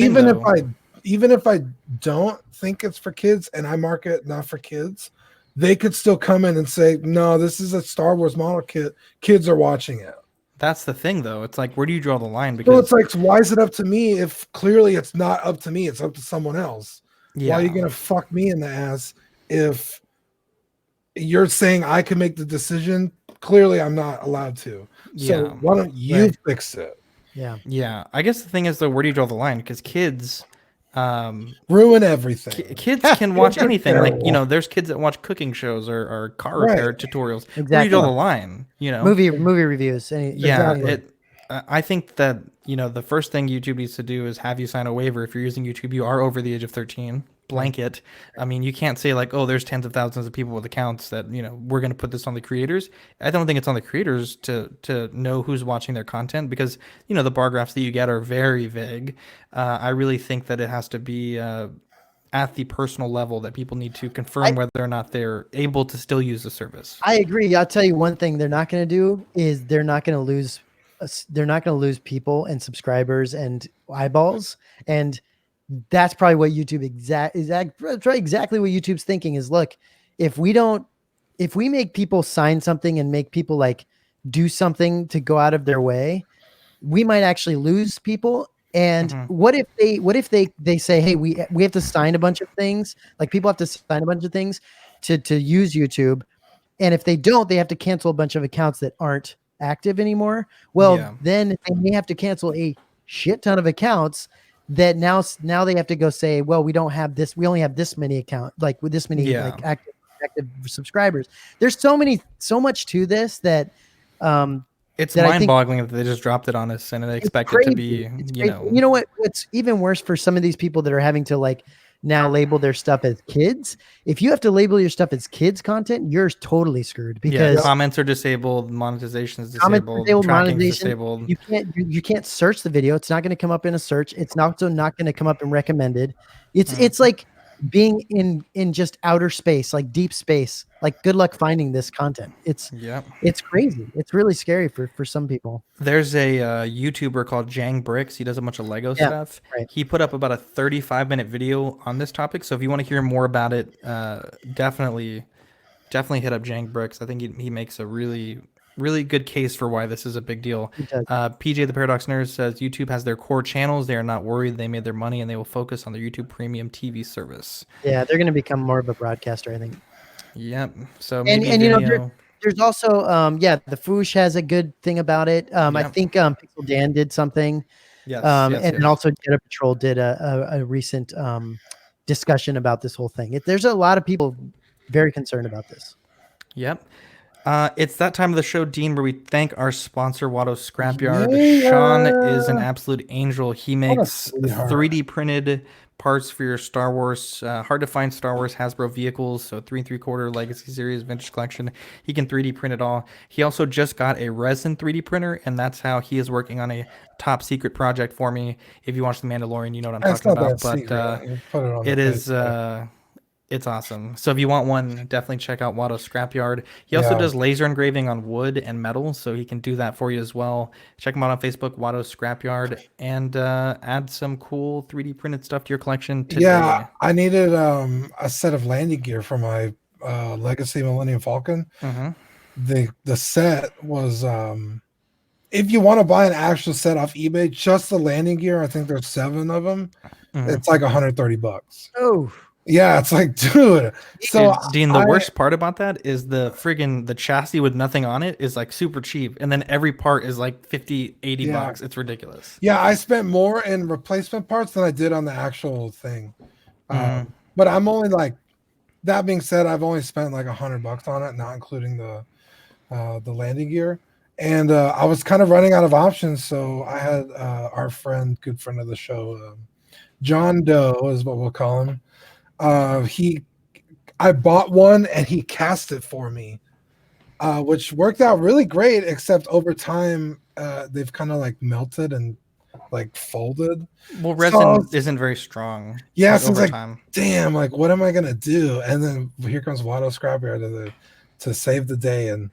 thing, even if I don't think it's for kids and I market it not for kids, they could still come in and say, no, this is a Star Wars model kit. Kids are watching it. That's the thing, though. It's like, where do you draw the line? So Because it's like, why is it up to me if clearly it's not up to me? It's up to someone else. yeah, Why are you going to fuck me in the ass if you're saying I can make the decision? Clearly, I'm not allowed to. So Yeah. why don't you Right. fix it? Yeah. yeah. I guess the thing is, though, where do you draw the line? Because kids, Ruin everything. kids can watch are anything. Like, terrible. there's kids that watch cooking shows or car Right. repair tutorials. Where do you Exactly. draw the line? Movie reviews. Yeah, Exactly. I think that the first thing YouTube needs to do is have you sign a waiver. If you're using YouTube, you are over the age of 13. Blanket. I mean, you can't say like, oh, there's tens of thousands of people with accounts that we're going to put this on the creators. I don't think it's on the creators to know who's watching their content because the bar graphs that you get are very vague. I really think that it has to be at the personal level that people need to confirm whether or not they're able to still use the service. I agree. I'll tell you one thing they're not going to do is they're not going to lose people and subscribers and eyeballs. And that's probably what YouTube exactly what YouTube's thinking is, look, if we make people sign something and make people like do something to go out of their way, we might actually lose people. And what if they say, hey, we have to sign a bunch of things, like people have to sign a bunch of things to use YouTube. And if they don't, they have to cancel a bunch of accounts that aren't active anymore. Well, then they may have to cancel a shit ton of accounts that now they have to go say, well, we don't have this. We only have this many accounts, like with this many like active subscribers. There's so much to this that it's that mind-boggling that they just dropped it on us and they expect it to be, You know what? What's even worse for some of these people that are having to like now label their stuff as kids. If you have to label your stuff as kids content, you're totally screwed because comments are disabled, monetization is disabled, tracking is disabled. You can't search the video. It's not going to come up in a search. It's also not going to come up in recommended. It's like being in just outer space, like deep space. Like good luck finding this content. It's crazy. It's really scary for some people. There's a YouTuber called Jang Bricks. He does a bunch of Lego stuff. Right. He put up about a 35-minute video on this topic. So if you want to hear more about it, definitely hit up Jang Bricks. I think he makes a really, really good case for why this is a big deal. PJ the Paradox Nerd says YouTube has their core channels. They are not worried. They made their money and they will focus on their YouTube Premium TV service. Yeah, they're going to become more of a broadcaster, I think. Yep. So And maybe there's also the Foosh has a good thing about it. I Yeah. think Pixel Dan did something. Yes. And yes, then yes. also Jedi Patrol did a recent discussion about this whole thing. There's a lot of people very concerned about this. Yep. It's that time of the show, Dean, where we thank our sponsor, Watto Scrapyard. Yeah. Sean is an absolute angel. He makes sweetheart. 3D printed parts for your Star Wars, hard to find Star Wars Hasbro vehicles. So 3 3/4 Legacy Series Vintage Collection. He can 3D print it all. He also just got a resin 3D printer, and that's how he is working on a top secret project for me. If you watch The Mandalorian, you know what I'm That's talking not about. that But secret. You put it on it the is. page. It's awesome. So if you want one, definitely check out Watto Scrapyard. He also Yeah. does laser engraving on wood and metal, so he can do that for you as well. Check him out on Facebook, Watto Scrapyard, and add some cool 3D printed stuff to your collection today. Yeah, I needed a set of landing gear for my Legacy Millennium Falcon. Mm-hmm. The set was if you want to buy an actual set off eBay, just the landing gear, I think there's 7 of them. Mhm. It's like $130. Oh, Yeah, it's like, dude. So Dean, the worst part about that is the chassis with nothing on it is like super cheap, and then every part is like 50, 80 Yeah. bucks. It's ridiculous. Yeah, I spent more in replacement parts than I did on the actual thing. Mhm. But I'm only like, that being said, I've only spent like $100 on it, not including the landing gear. And I was kind of running out of options, so I had our good friend of the show, John Doe is what we'll call him. I bought one and he cast it for me, which worked out really great, except over time they've kind of like melted and like folded. Well, resin isn't very strong. Yeah, so it's over like, time. damn, like what am I gonna do? And then here comes Watto Scrapyard to save the day, and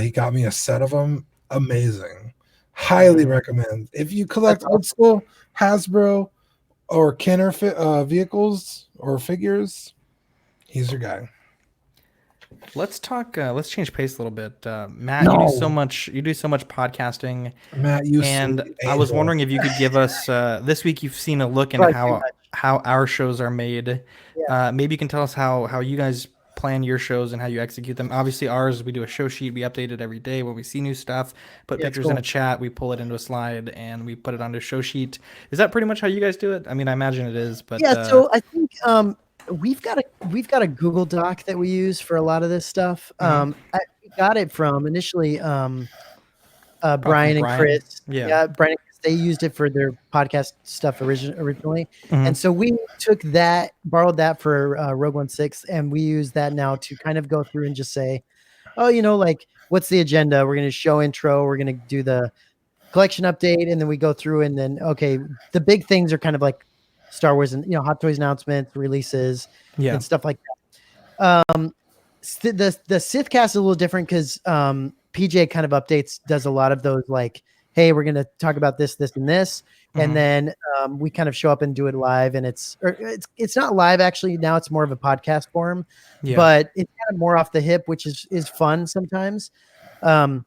he got me a set of them. Amazing, highly recommend. If you collect old school Hasbro or Kenner vehicles or figures, he's your guy. Let's talk. Let's change pace a little bit. Matt, No. you do so much podcasting, Matt, you and sweet I was angel. wondering if you could give us this week. You've seen a look into how our shows are made. Maybe you can tell us how you guys plan your shows and how you execute them. Obviously, ours, we do a show sheet. We update it every day when we see new stuff. Put pictures in a chat. We pull it into a slide and we put it onto a show sheet. Is that pretty much how you guys do it? I mean, I imagine it is, but yeah. So I think we've got a Google Doc that we use for a lot of this stuff. I got it from initially Brian and Chris. Yeah. Brian and Chris, they used it for their podcast stuff originally. And so we took that, borrowed that for Rogue One 6, and we use that now to kind of go through and just say, oh, like, what's the agenda? We're going to show intro. We're going to do the collection update. And then we go through and then, okay, the big things are kind of like Star Wars and, Hot Toys announcements, releases, and stuff like that. The Sith cast is a little different because PJ kind of does a lot of those, like, hey, we're going to talk about this, this, and this. And then we kind of show up and do it live, and it's not live actually. Now it's more of a podcast form, but it's kind of more off the hip, which is fun sometimes. The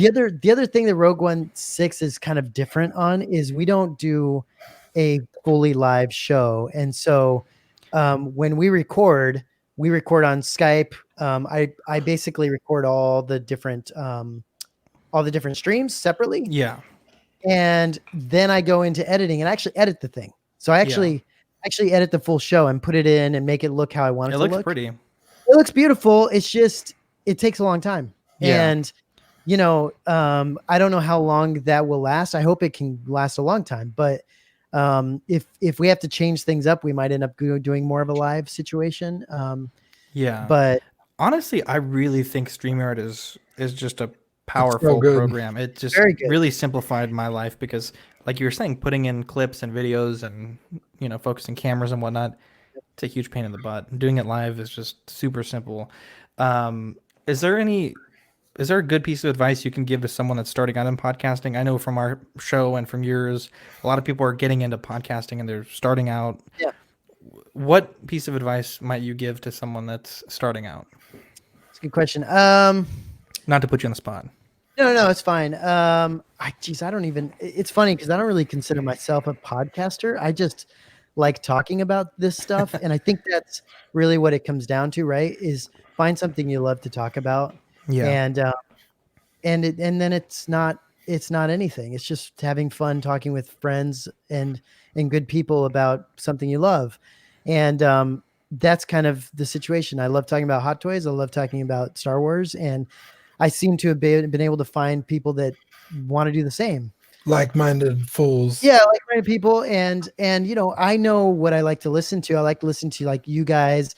other thing that Rogue One 6 is kind of different on is we don't do a fully live show. And so when we record on Skype. I basically record all the different streams separately. Yeah. And then I go into editing and actually edit the thing. So I actually edit the full show and put it in and make it look how I want it to look. It looks pretty. It looks beautiful. It's just, it takes a long time. Yeah. And, I don't know how long that will last. I hope it can last a long time, but if we have to change things up, we might end up doing more of a live situation. But honestly, I really think StreamYard is just a powerful program. It just really simplified my life because, like you were saying, putting in clips and videos and focusing cameras and whatnot, it's a huge pain in the butt. Doing it live is just super simple. Is there a good piece of advice you can give to someone that's starting out in podcasting? I know from our show and from yours, a lot of people are getting into podcasting and they're starting out. Yeah. What piece of advice might you give to someone that's starting out? That's a good question. Not to put you on the spot. No, it's fine. I don't even, it's funny because I don't really consider myself a podcaster. I just like talking about this stuff. And I think that's really what it comes down to, right? Is find something you love to talk about. Yeah. And then it's not anything. It's just having fun talking with friends and good people about something you love. And that's kind of the situation. I love talking about Hot Toys. I love talking about Star Wars, and I seem to have been able to find people that want to do the same. Like-minded fools. Yeah, like-minded people, and I know what I like to listen to. I like to listen to like you guys,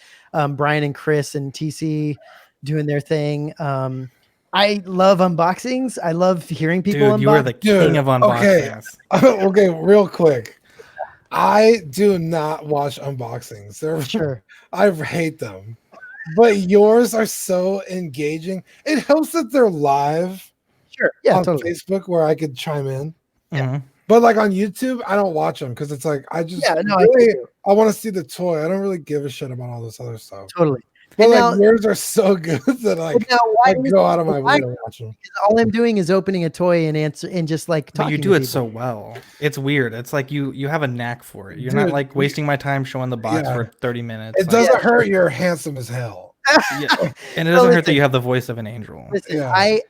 Brian and Chris and TC doing their thing. I love unboxings. I love hearing people Dude, you are the king of unboxings. Okay, real quick. I do not watch unboxings. Sure. I hate them. But yours are so engaging. It helps that they're live Sure. Yeah, on totally. Facebook where I could chime in. Mhm. But like on YouTube, I don't watch them because it's like I just Yeah, no, really, I I want to see the toy. I don't really give a shit about all this other stuff. totally. But And like now, yours are so good that like now why I is go out of my why- way to watch them. all I'm doing is opening a toy and answer and just like But talking. you to do it people. so well. It's weird. It's like you have a knack for it. You're Dude, not like wasting my time showing the box yeah. for 30 minutes. It Like, doesn't hurt. You're handsome as hell. yeah. And it doesn't hurt that you have the voice of an angel. Listen, Yeah. I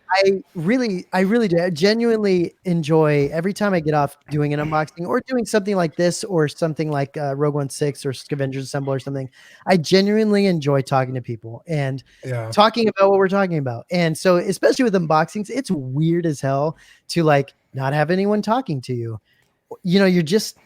really do. I genuinely enjoy every time I get off doing an unboxing or doing something like this or something like Rogue One 6 or Scavengers Assemble or something. I genuinely enjoy talking to people and Yeah. talking about what we're talking about. And so, especially with unboxings, it's weird as hell to like not have anyone talking to you. You know, you're just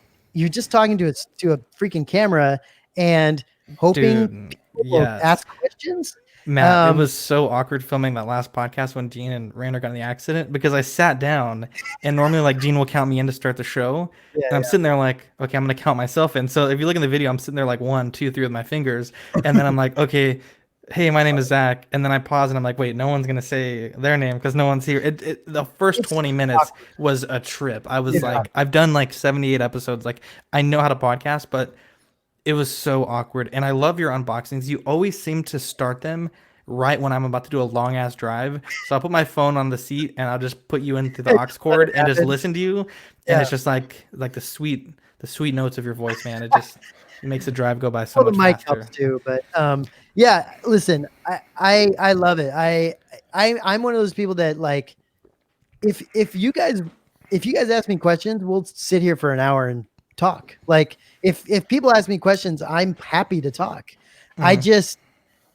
talking to a freaking camera and hoping Dude, people will yes. ask questions. Matt, it was so awkward filming that last podcast when Dean and Rander got in the accident because I sat down and normally like Dean will count me in to start the show. And I'm sitting there like, okay, I'm gonna count myself in. So if you look in the video, I'm sitting there like 1, 2, 3 with my fingers, and then I'm like, okay, hey, my name is Zach, and then I pause and I'm like, wait, no one's gonna say their name because no one's here. The first 20 minutes was a trip. I was like, I've done like 78 episodes, like I know how to podcast, but it was so awkward. And I love your unboxings. You always seem to start them right when I'm about to do a long ass drive. So I'll put my phone on the seat and I'll just put you into the aux cord and just listen to you. And it's just like the sweet notes of your voice, man. It just makes the drive go by so much the mic faster. helps too, but yeah, listen, I love it. I'm one of those people that like if you guys ask me questions, we'll sit here for an hour and talk. Like if people ask me questions, I'm happy to talk. I just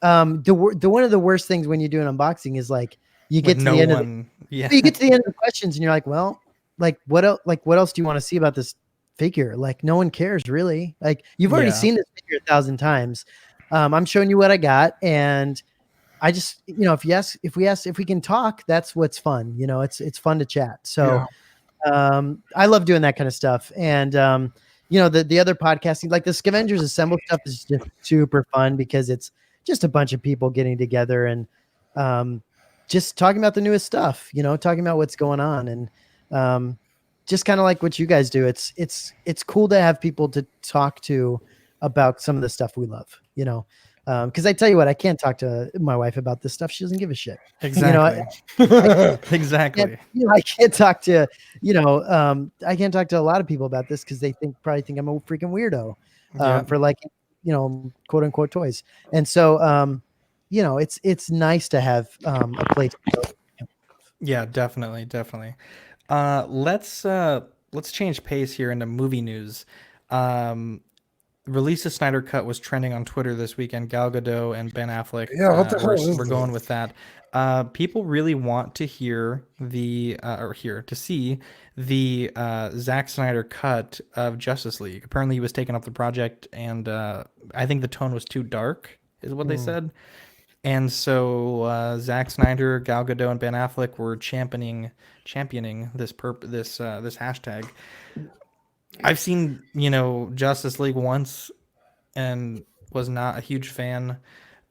the one of the worst things when you do an unboxing is like you get to the end of you get to the end of the questions and you're like, well, like what else do you want to see about this figure? Like no one cares really. Like you've already seen this figure 1,000 times. I'm showing you what I got, and I just, if we can talk, that's what's fun. You know, it's fun to chat. So I love doing that kind of stuff. And the other podcasting, like the Scavengers Assemble stuff, is just super fun because it's just a bunch of people getting together and just talking about the newest stuff, talking about what's going on, and just kind of like what you guys do. It's cool to have people to talk to about some of the stuff we love, because I tell you what, I can't talk to my wife about this stuff. She doesn't give a shit. Exactly. Exactly. I can't talk to, I can't talk to a lot of people about this because they probably think I'm a freaking weirdo for liking, quote unquote toys. And so, it's nice to have a place to go. Yeah, definitely. Let's change pace here into movie news. Release a Snyder Cut was trending on Twitter this weekend. Gal Gadot and Ben Affleck. Yeah, what the hell is we're going this? with that. People really want to hear to see the Zack Snyder cut of Justice League. Apparently, he was taken off the project, and I think the tone was too dark, is what they said. And so Zack Snyder, Gal Gadot, and Ben Affleck were championing this hashtag. I've seen, Justice League once and was not a huge fan.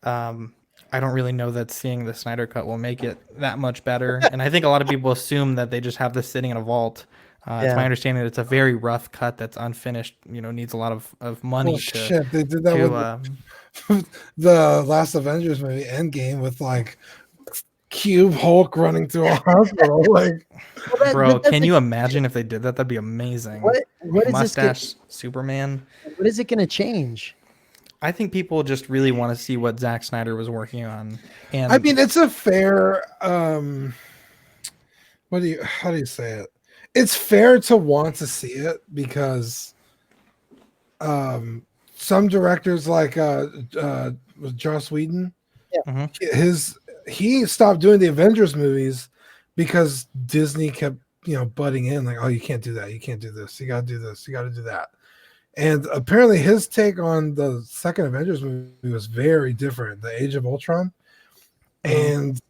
I don't really know that seeing the Snyder Cut will make it that much better. And I think a lot of people assume that they just have this sitting in a vault. It's my understanding that it's a very rough cut that's unfinished, needs a lot of money Shit, they did that with the last Avengers movie, Endgame, with like Cube Hulk running through a hospital. Like, bro, can you imagine if they did that? That'd be amazing. What is Mustache Superman. What is it going to change? I think people just really want to see what Zack Snyder was working on. And I mean, it's a fair. How do you say it? It's fair to want to see it because some directors like with Joss Whedon, Mhm. he stopped doing the Avengers movies because Disney kept butting in like, oh, you can't do that, you can't do this, you got to do this, you got to do that. And apparently his take on the second Avengers movie was very different, the Age of Ultron. And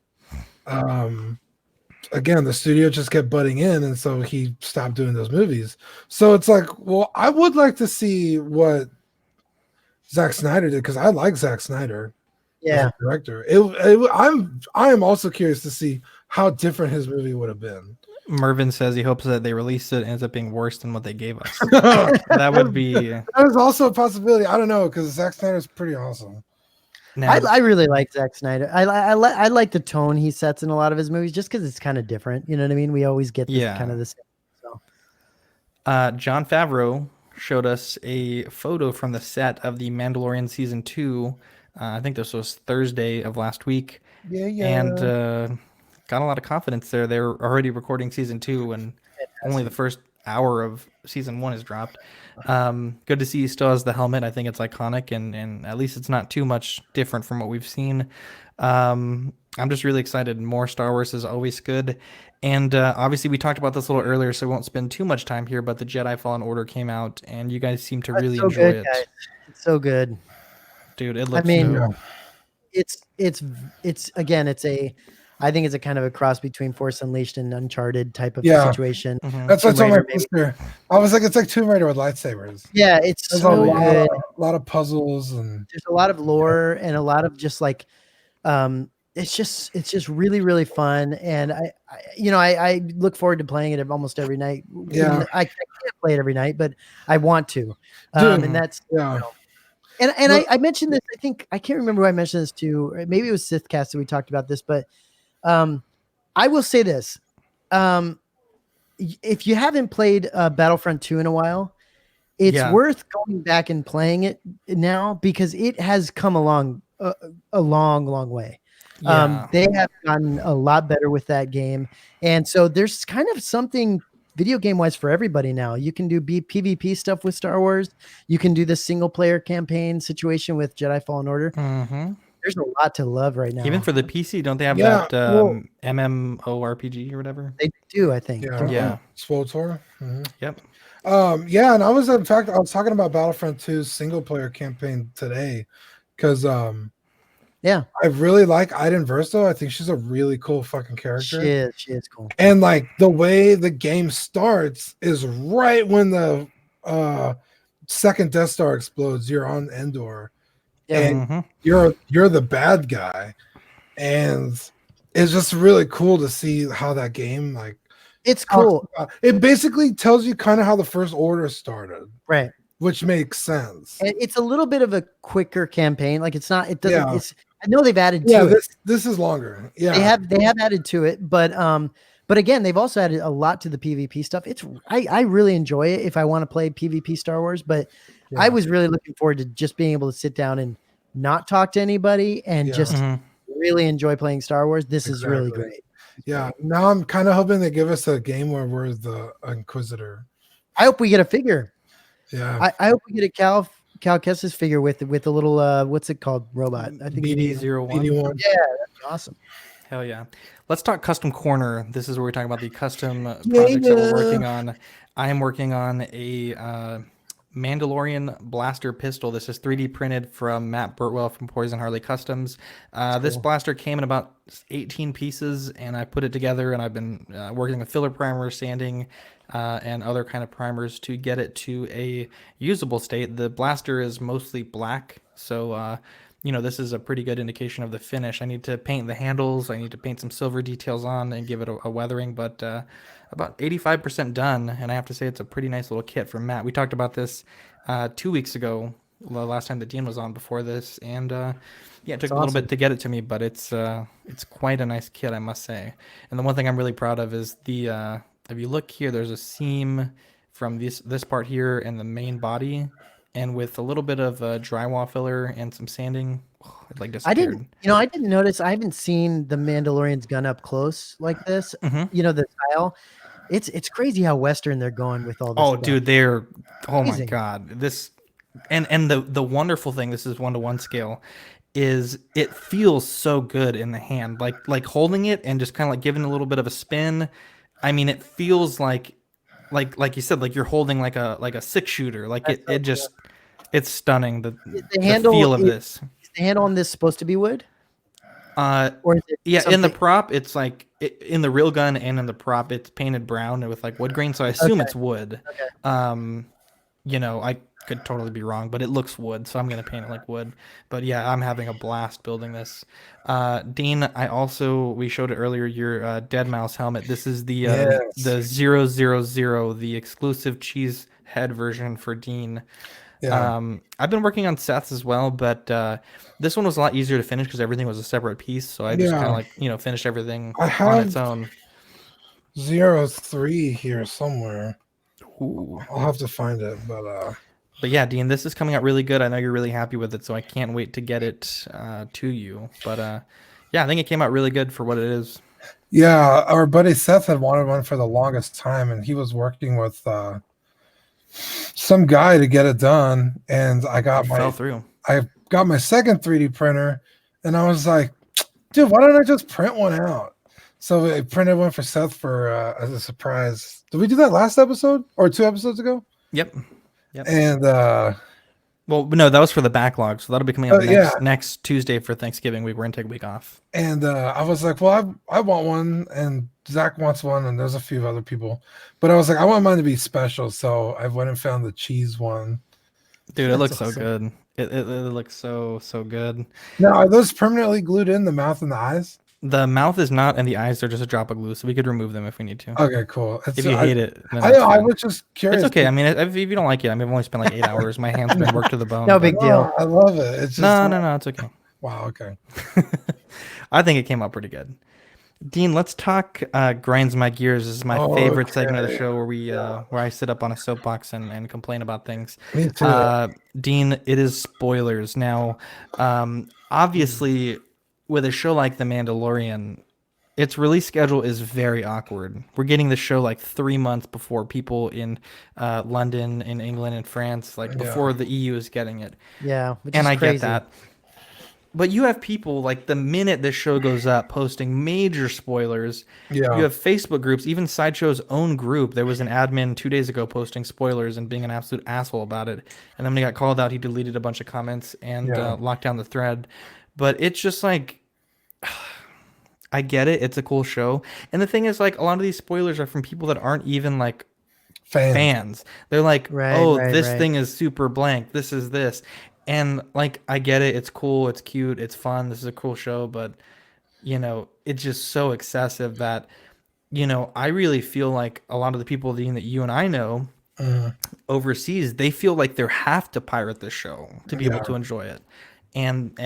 again, the studio just kept butting in, and so he stopped doing those movies. So it's like, well, I would like to see what Zack Snyder did because I like Zack Snyder as a director. I am also curious to see how different his movie would have been. Mervin says he hopes that they release it and ends up being worse than what they gave us. That would be. That is also a possibility. I don't know because Zack Snyder's pretty awesome. Now, I really like Zack Snyder. I like the tone he sets in a lot of his movies just because it's kind of different. You know what I mean? We always get this kind of the same. So. Jon Favreau showed us a photo from the set of the Mandalorian season 2. I think this was Thursday of last week. Yeah. And got a lot of confidence there. They're already recording season 2 and only the first hour of season 1 is dropped. Good to see he still has the helmet. I think it's iconic and at least it's not too much different from what we've seen. I'm just really excited. More Star Wars is always good. And obviously we talked about this a little earlier, so we won't spend too much time here, but the Jedi Fallen Order came out and you guys seem to really enjoy it. Guys. It's so good. Dude, it looks it's again, I think it's a kind of a cross between Force Unleashed and Uncharted type of situation. That's what's on my poster. I was like, it's like Tomb Raider with lightsabers. Yeah, it's There's so good. A lot of puzzles and there's a lot of lore and a lot of just like it's just really, really fun. And I look forward to playing it almost every night. Yeah. I can't play it every night, but I want to. And that's And I mentioned this, I think, I can't remember who I mentioned this to. Maybe it was Sithcast that we talked about this, but I will say this. If you haven't played Battlefront 2 in a while, it's worth going back and playing it now because it has come along a long, long way. They have gotten a lot better with that game. And so there's kind of something video game wise for everybody now. You can do PvP stuff with Star Wars. You can do the single player campaign situation with Jedi Fallen Order. There's a lot to love right now. Even for the PC, don't they have that MMORPG or whatever? They do, I think. Yeah. SWTOR. Yep. And I was talking about Battlefront 2's single player campaign today because I really like Iden Versio. I think she's a really cool fucking character. She is cool. And like the way the game starts is right when the second Death Star explodes. You're on Endor, and you're the bad guy, and it's just really cool to see how that game it's cool. It basically tells you kind of how the First Order started, right? Which makes sense. It's a little bit of a quicker campaign. Like it's not. It doesn't. It's. I know they've added to it. This is longer. Yeah, they have added to it, but again, they've also added a lot to the PvP stuff. I really enjoy it if I want to play PvP Star Wars, but I was really looking forward to just being able to sit down and not talk to anybody and just really enjoy playing Star Wars. This is really great. Yeah. Now I'm kind of hoping they give us a game where we're the Inquisitor. I hope we get a figure. Yeah. I hope we get a Cal Kestis figure with a little what's it called robot? I think BD-01. BD-1. Yeah, that's awesome. Hell yeah. Let's talk Custom Corner. This is where we're talking about the custom projects that we're working on. I am working on a Mandalorian blaster pistol. This is 3D printed from Matt Burtwell from Poison Harley Customs. This blaster came in about 18 pieces, and I put it together, and I've been working with filler primer, sanding, and other kind of primers to get it to a usable state. The blaster is mostly black, so this is a pretty good indication of the finish. I need to paint the handles. I need to paint some silver details on and give it a weathering, but about 85% done, and I have to say it's a pretty nice little kit from Matt. We talked about this 2 weeks ago, the last time that Dean was on before this, and it took a little bit to get it to me, but it's quite a nice kit, I must say. And the one thing I'm really proud of is if you look here, there's a seam from this part here and the main body and with a little bit of drywall filler and some sanding, it like I disappeared. didn't notice. I haven't seen the Mandalorian's gun up close like this. Mhm. The style. It's crazy how Western they're going with all this. Oh, stuff. dude, oh my Amazing. God, this, and the wonderful thing, this is 1-to-1 scale, is it feels so good in the hand, like holding it and just kind of like giving a little bit of a spin. I mean, it feels like you said, like you're holding like a 6-shooter. Like That's so it just, it's stunning. The handle feel of this. Is the handle on this supposed to be wood? Or is it Yeah, in the something- prop, it's like in the real gun and in the prop, it's painted brown with like wood grain. So I assume it's wood. Okay. I could totally be wrong, but it looks wood, so I'm gonna paint it like wood. But yeah, I'm having a blast building this. Dean, we showed it earlier, your Dead Mouse helmet. This is the the 000, the exclusive cheese head version for Dean. Yeah. I've been working on Seth's as well, but this one was a lot easier to finish because everything was a separate piece. So I just Yeah. kind of like finished everything I on its have own. 03 here somewhere. Ooh. I'll have to find it, but But yeah, Dean, this is coming out really good. I know you're really happy with it, so I can't wait to get it to you. But yeah, I think it came out really good for what it is. yeah, our buddy Seth had wanted one for the longest time, and he was working with some guy to get it done. And I got Fell through. I got my second 3D printer, and I was like, dude, why don't I just print one out? So I printed one for Seth for as a surprise. Did we do that last episode or 2 episodes ago? Yep. And Well, no, that was for the backlog, so that'll be coming out yeah. next Tuesday for Thanksgiving week. We're gonna take a week off. And I was like, well, I want one, and Zach wants one, and there's a few other people. But I was like, I want mine to be special, so I went and found the cheese one. Dude, it That's looks so awesome. good. It looks so good. Now, are those permanently glued in the mouth and the eyes? The mouth is not, and the eyes are just a drop of glue, so we could remove them if we need to. Okay, cool. If you hate it, then I that's know. I fine. was just curious. It's okay. I mean, if you don't like it, I mean, I've only spent like 8 hours. My hands been worked to the bone. No but- big deal. I love it. It's just No, it's okay. Wow. Okay. I think it came out pretty good. Dean, let's talk Grinds My Gears. This is my favorite segment of the show where where I sit up on a soapbox and complain about things. Me too. Dean, it is spoilers. Now, obviously, with a show like The Mandalorian, its release schedule is very awkward. We're getting the show like 3 months before people in London, in England, and France, like before the EU is getting it. Yeah, which And is I crazy. get that. But you have people like the minute this show goes up posting major spoilers. Yeah. You have Facebook groups, even Sideshow's own group. There was an admin 2 days ago posting spoilers and being an absolute asshole about it. And then when he got called out, he deleted a bunch of comments and locked down the thread. But it's just like, I get it. It's a cool show. And the thing is, like, a lot of these spoilers are from people that aren't even like fans. They're like, this thing is super blank. This is this. And like, I get it. It's cool. It's cute. It's fun. This is a cool show. But, it's just so excessive that, I really feel like a lot of the people that you and I know overseas, they feel like they have to pirate this show to be able to enjoy it. And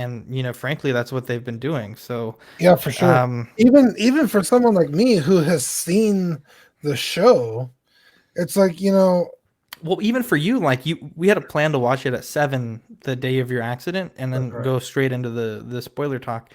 frankly, that's what they've been doing. So yeah, for sure. Even for someone like me who has seen the show, it's like, well, even for you, like we had a plan to watch it at 7 the day of your accident and then go straight into the spoiler talk.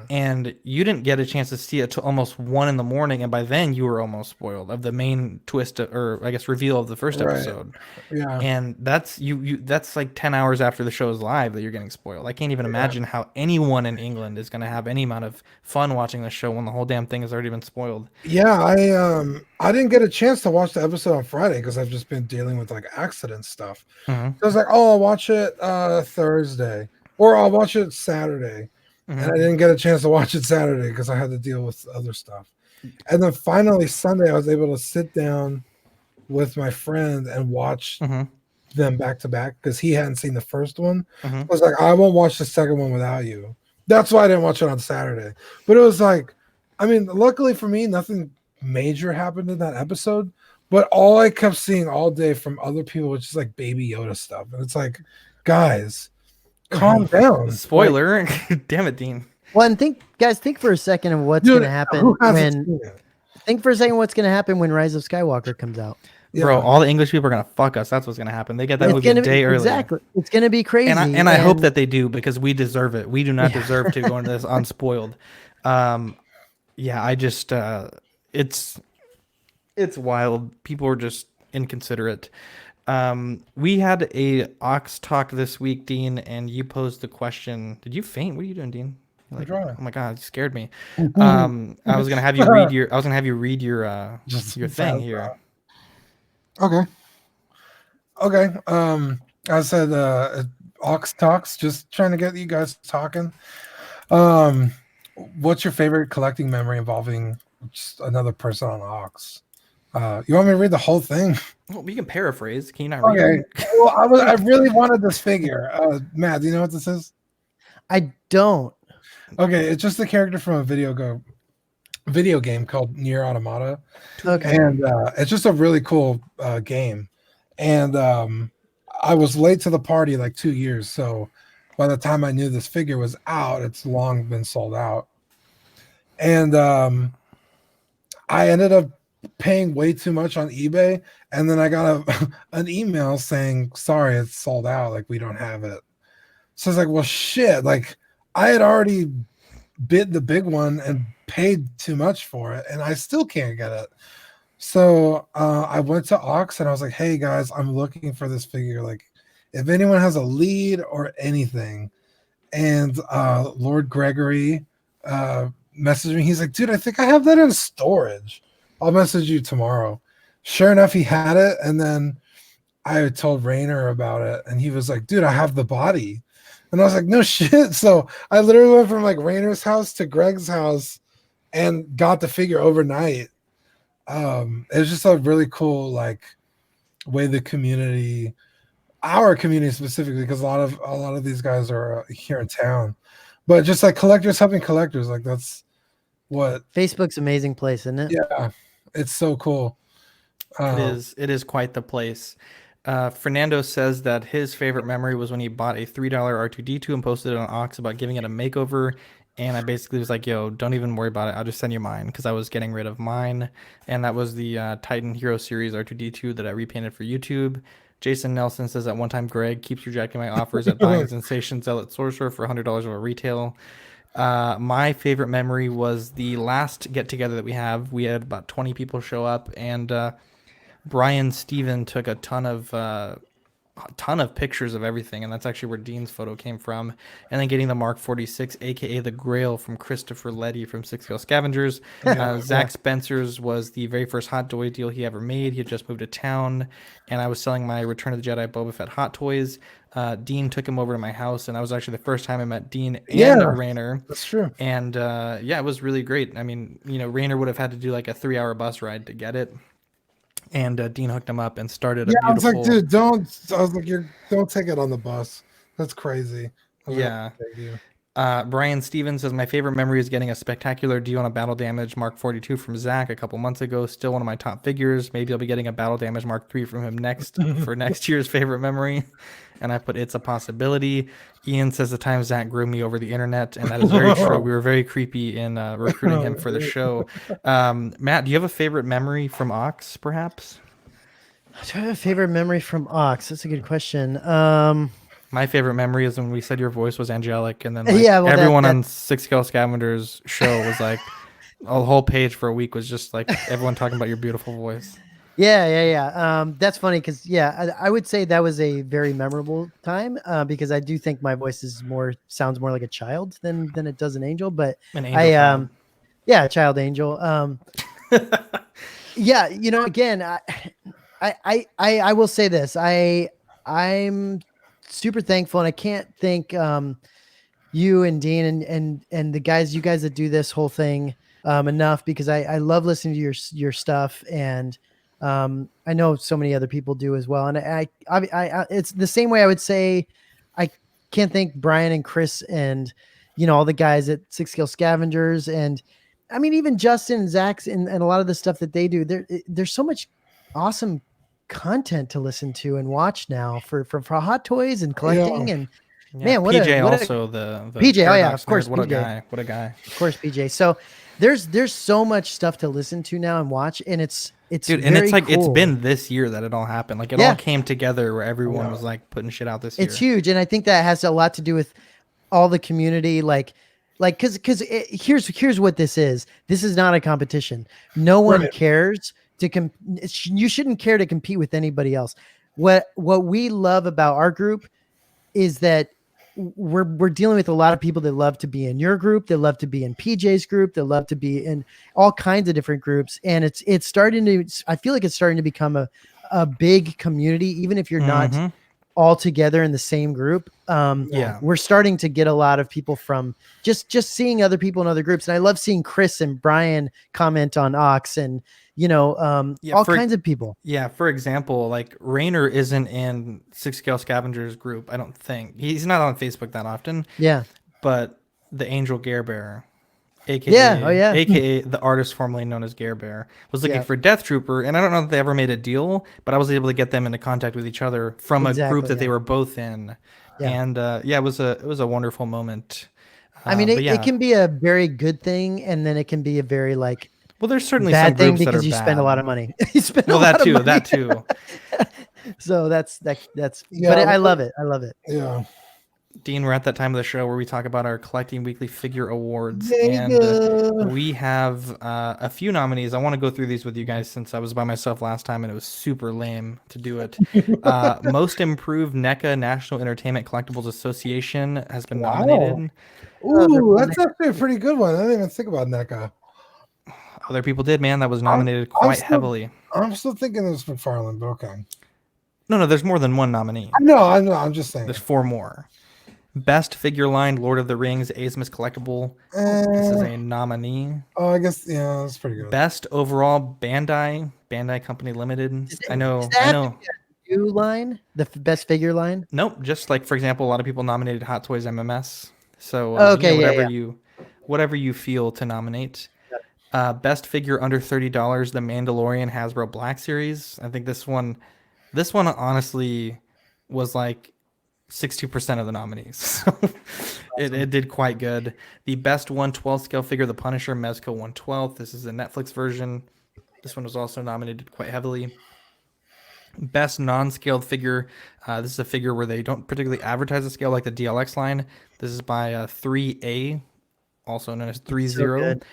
And you didn't get a chance to see it till almost 1 a.m, and by then you were almost spoiled of the main twist, or I guess reveal of the first episode. Yeah. And that's that's like 10 hours after the show is live that you're getting spoiled. I can't even imagine how anyone in England is going to have any amount of fun watching the show when the whole damn thing has already been spoiled. Yeah, I didn't get a chance to watch the episode on Friday because I've just been dealing with like accident stuff. So I was like, I'll watch it Thursday, or I'll watch it Saturday. And I didn't get a chance to watch it Saturday because I had to deal with other stuff. And then finally Sunday, I was able to sit down with my friend and watch them back to back because he hadn't seen the first one. I was like, I won't watch the second one without you. That's why I didn't watch it on Saturday. But it was like, I mean, luckily for me, nothing major happened in that episode. But all I kept seeing all day from other people was just like Baby Yoda stuff. And it's like, guys, calm down. Spoiler. Like, damn it, Dean. Well, and think for a second of what's going to happen when. Think for a second what's going to happen when Rise of Skywalker comes out. Bro, all the English people are gonna fuck us. That's what's gonna happen. They get that movie a day earlier. Exactly. It's gonna be crazy. And I hope that they do, because we deserve it. We do not deserve to go into this unspoiled. Yeah, I just it's wild. People are just inconsiderate. We had a Ox talk this week, Dean, and you posed the question. Did you faint? What are you doing, Dean? Like, oh my god, you scared me. I was gonna have you read your thing here. Okay. I said Ox talks, just trying to get you guys talking. What's your favorite collecting memory involving just another person on Ox? You want me to read the whole thing? Well, we can paraphrase. Can you not read it? Well, I really wanted this figure. Matt, do you know what this is? I don't. Okay, it's just a character from a video game called Nier Automata. Okay. And it's just a really cool game. And I was late to the party like 2 years. So by the time I knew this figure was out, it's long been sold out. And I ended up paying way too much on eBay. And then I got an email saying, sorry, it's sold out. Like, we don't have it. So I was like, well, shit. Like, I had already bid the big one and paid too much for it, and I still can't get it. So I went to Ox and I was like, hey guys, I'm looking for this figure. Like, if anyone has a lead or anything. And Lord Gregory messaged me. He's like, dude, I think I have that in storage. I'll message you tomorrow. Sure enough, he had it. And then I told Rainer about it, and he was like, dude, I have the body. And I was like, no shit. So I literally went from like Rainer's house to Greg's house and got the figure overnight. It was just a really cool like way the community, our community specifically, because a lot of these guys are here in town, but just like collectors helping collectors, like that's what Facebook's amazing place, isn't it? Yeah, it's so cool. It is quite the place. Fernando says that his favorite memory was when he bought a $3 R2D2 and posted it on Ox about giving it a makeover. And I basically was like, yo, don't even worry about it. I'll just send you mine, because I was getting rid of mine. And that was the Titan Hero Series R2D2 that I repainted for YouTube. Jason Nelson says at one time, Greg keeps rejecting my offers at buying Sensation Zealot Sorcerer for $100 over retail. My favorite memory was the last get-together that we have. We had about 20 people show up, and Brian Steven took a ton of pictures of everything, and that's actually where Dean's photo came from. And then getting the Mark 46, aka the Grail, from Christopher Letty from Six Scale Scavengers. Zach Spencer's was the very first Hot Toy deal he ever made. He had just moved to town, and I was selling my Return of the Jedi Boba Fett Hot Toys. Dean took him over to my house, and that was actually the first time I met Dean and Rainer. That's true. And it was really great. I mean, Rainer would have had to do like a 3-hour bus ride to get it. And Dean hooked him up and started a beautiful... I was like, dude, don't take it on the bus. That's crazy. Yeah. Brian Stevens says, my favorite memory is getting a spectacular deal on a Battle Damage Mark 42 from Zach a couple months ago. Still one of my top figures. Maybe I'll be getting a Battle Damage Mark 3 from him next for next year's favorite memory. And I put, it's a possibility. Ian says the time Zach groomed me over the internet, and that is very true. We were very creepy in recruiting him for the show. Matt, do you have a favorite memory from Ox, perhaps? Do I have a favorite memory from Ox? That's a good question. My favorite memory is when we said your voice was angelic, and then everyone on Six Scale Scavengers show was like, a whole page for a week was just like everyone talking about your beautiful voice. Yeah. That's funny because I would say that was a very memorable time because I do think my voice sounds more like a child than it does an angel. But child angel. Yeah, again, I will say this. I'm super thankful, and I can't thank you and Dean and the guys, you guys that do this whole thing enough, because I love listening to your stuff, and I know so many other people do as well. And I it's the same way I would say I can't thank Brian and Chris and all the guys at Six Scale Scavengers, and I mean even Justin and Zach's and a lot of the stuff that they do. There's so much awesome content to listen to and watch now for Hot Toys and collecting. And man, PJ the PJ, of course, what a guy, of course, PJ. So there's so much stuff to listen to now and watch, and it's Dude, and it's very like it's cool. been this year that it all happened. Like it Yeah. all came together where everyone was like putting shit out this year. It's huge, and I think that has a lot to do with all the community, like because here's what this is. This is not a competition. No one Right. cares to you shouldn't care to compete with anybody else. What we love about our group is that we're dealing with a lot of people that love to be in your group, that love to be in PJ's group, that love to be in all kinds of different groups, and it's starting to. I feel like it's starting to become a big community, even if you're not Mhm. all together in the same group. Yeah. We're starting to get a lot of people from just seeing other people in other groups, and I love seeing Chris and Brian comment on Ox, and Yeah, all for- kinds of people. Yeah, for example, like Rainer isn't in Six Scale Scavengers group, I don't think. He's not on Facebook that often, Yeah, but the Angel Gare Bear, aka Yeah, oh, yeah. aka the artist formerly known as Gare Bear, was looking Yeah. for Death Trooper, and I don't know if they ever made a deal, but I was able to get them into contact with each other from a group Exactly, that they yeah. were both in. Yeah. And it was a wonderful moment. I mean, But it yeah. can be a very good thing, and then it can be a very like Well, there's certainly some bad thing groups that because are you bad. spend a lot of money. You spend Well, a lot that of too, money. that too. So that's Yeah, but I love it. I love it. Yeah. Dean, we're at that time of the show where we talk about our collecting weekly figure awards, There you and go. we have a few nominees. I want to go through these with you guys since I was by myself last time and it was super lame to do it. Most Improved NECA National Entertainment Collectibles Association has been Wow. nominated. Ooh, that's actually a pretty good one. I didn't even think about NECA. Other people did, man. That was nominated quite still- heavily. I'm still thinking it was McFarlane, but okay. No, there's more than one nominee. I know. I'm just saying. There's 4 more. Best Figure Line Lord of the Rings Azimuth Collectible. This is a nominee. Oh, I guess that's pretty good. Best overall Bandai Company Limited. I know. New line, the best figure line. Nope. Just like, for example, a lot of people nominated Hot Toys MMS. So Okay, whatever you feel to nominate. Best figure under $30, the Mandalorian Hasbro Black Series. I think this one honestly was like 60% of the nominees. So it did quite good. The best 1/12 scale figure, the Punisher Mezco 1/12. This is a Netflix version. This one was also nominated quite heavily. Best non-scaled figure. This is a figure where they don't particularly advertise a scale like the DLX line. This is by 3A, also known as 3-0. good.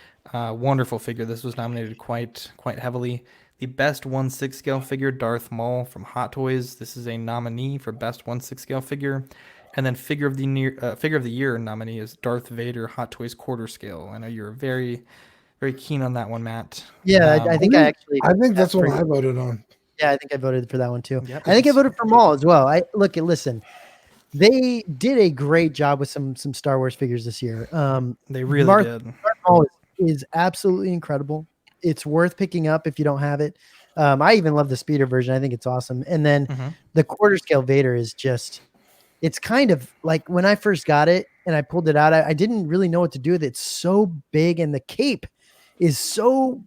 Wonderful figure. This was nominated quite heavily. The best 1/6 scale figure, Darth Maul from Hot Toys. This is a nominee for best 1/6 scale figure. And then figure of the year nominee is Darth Vader Hot Toys quarter scale. I know you're very, very keen on that one, Matt. Yeah, I think I actually. I think that's what pretty- I voted on. Yeah, I think I voted for that one too. Yep. I think I voted for Maul as well. Listen, they did a great job with some Star Wars figures this year. They really Mark- did. Maul is absolutely incredible. It's worth picking up if you don't have it. I even love the speeder version. I think it's awesome. And then Mhm. the quarter scale Vader is just, it's kind of like when I first got it and I pulled it out, I didn't really know what to do with it. It's so big and the cape is so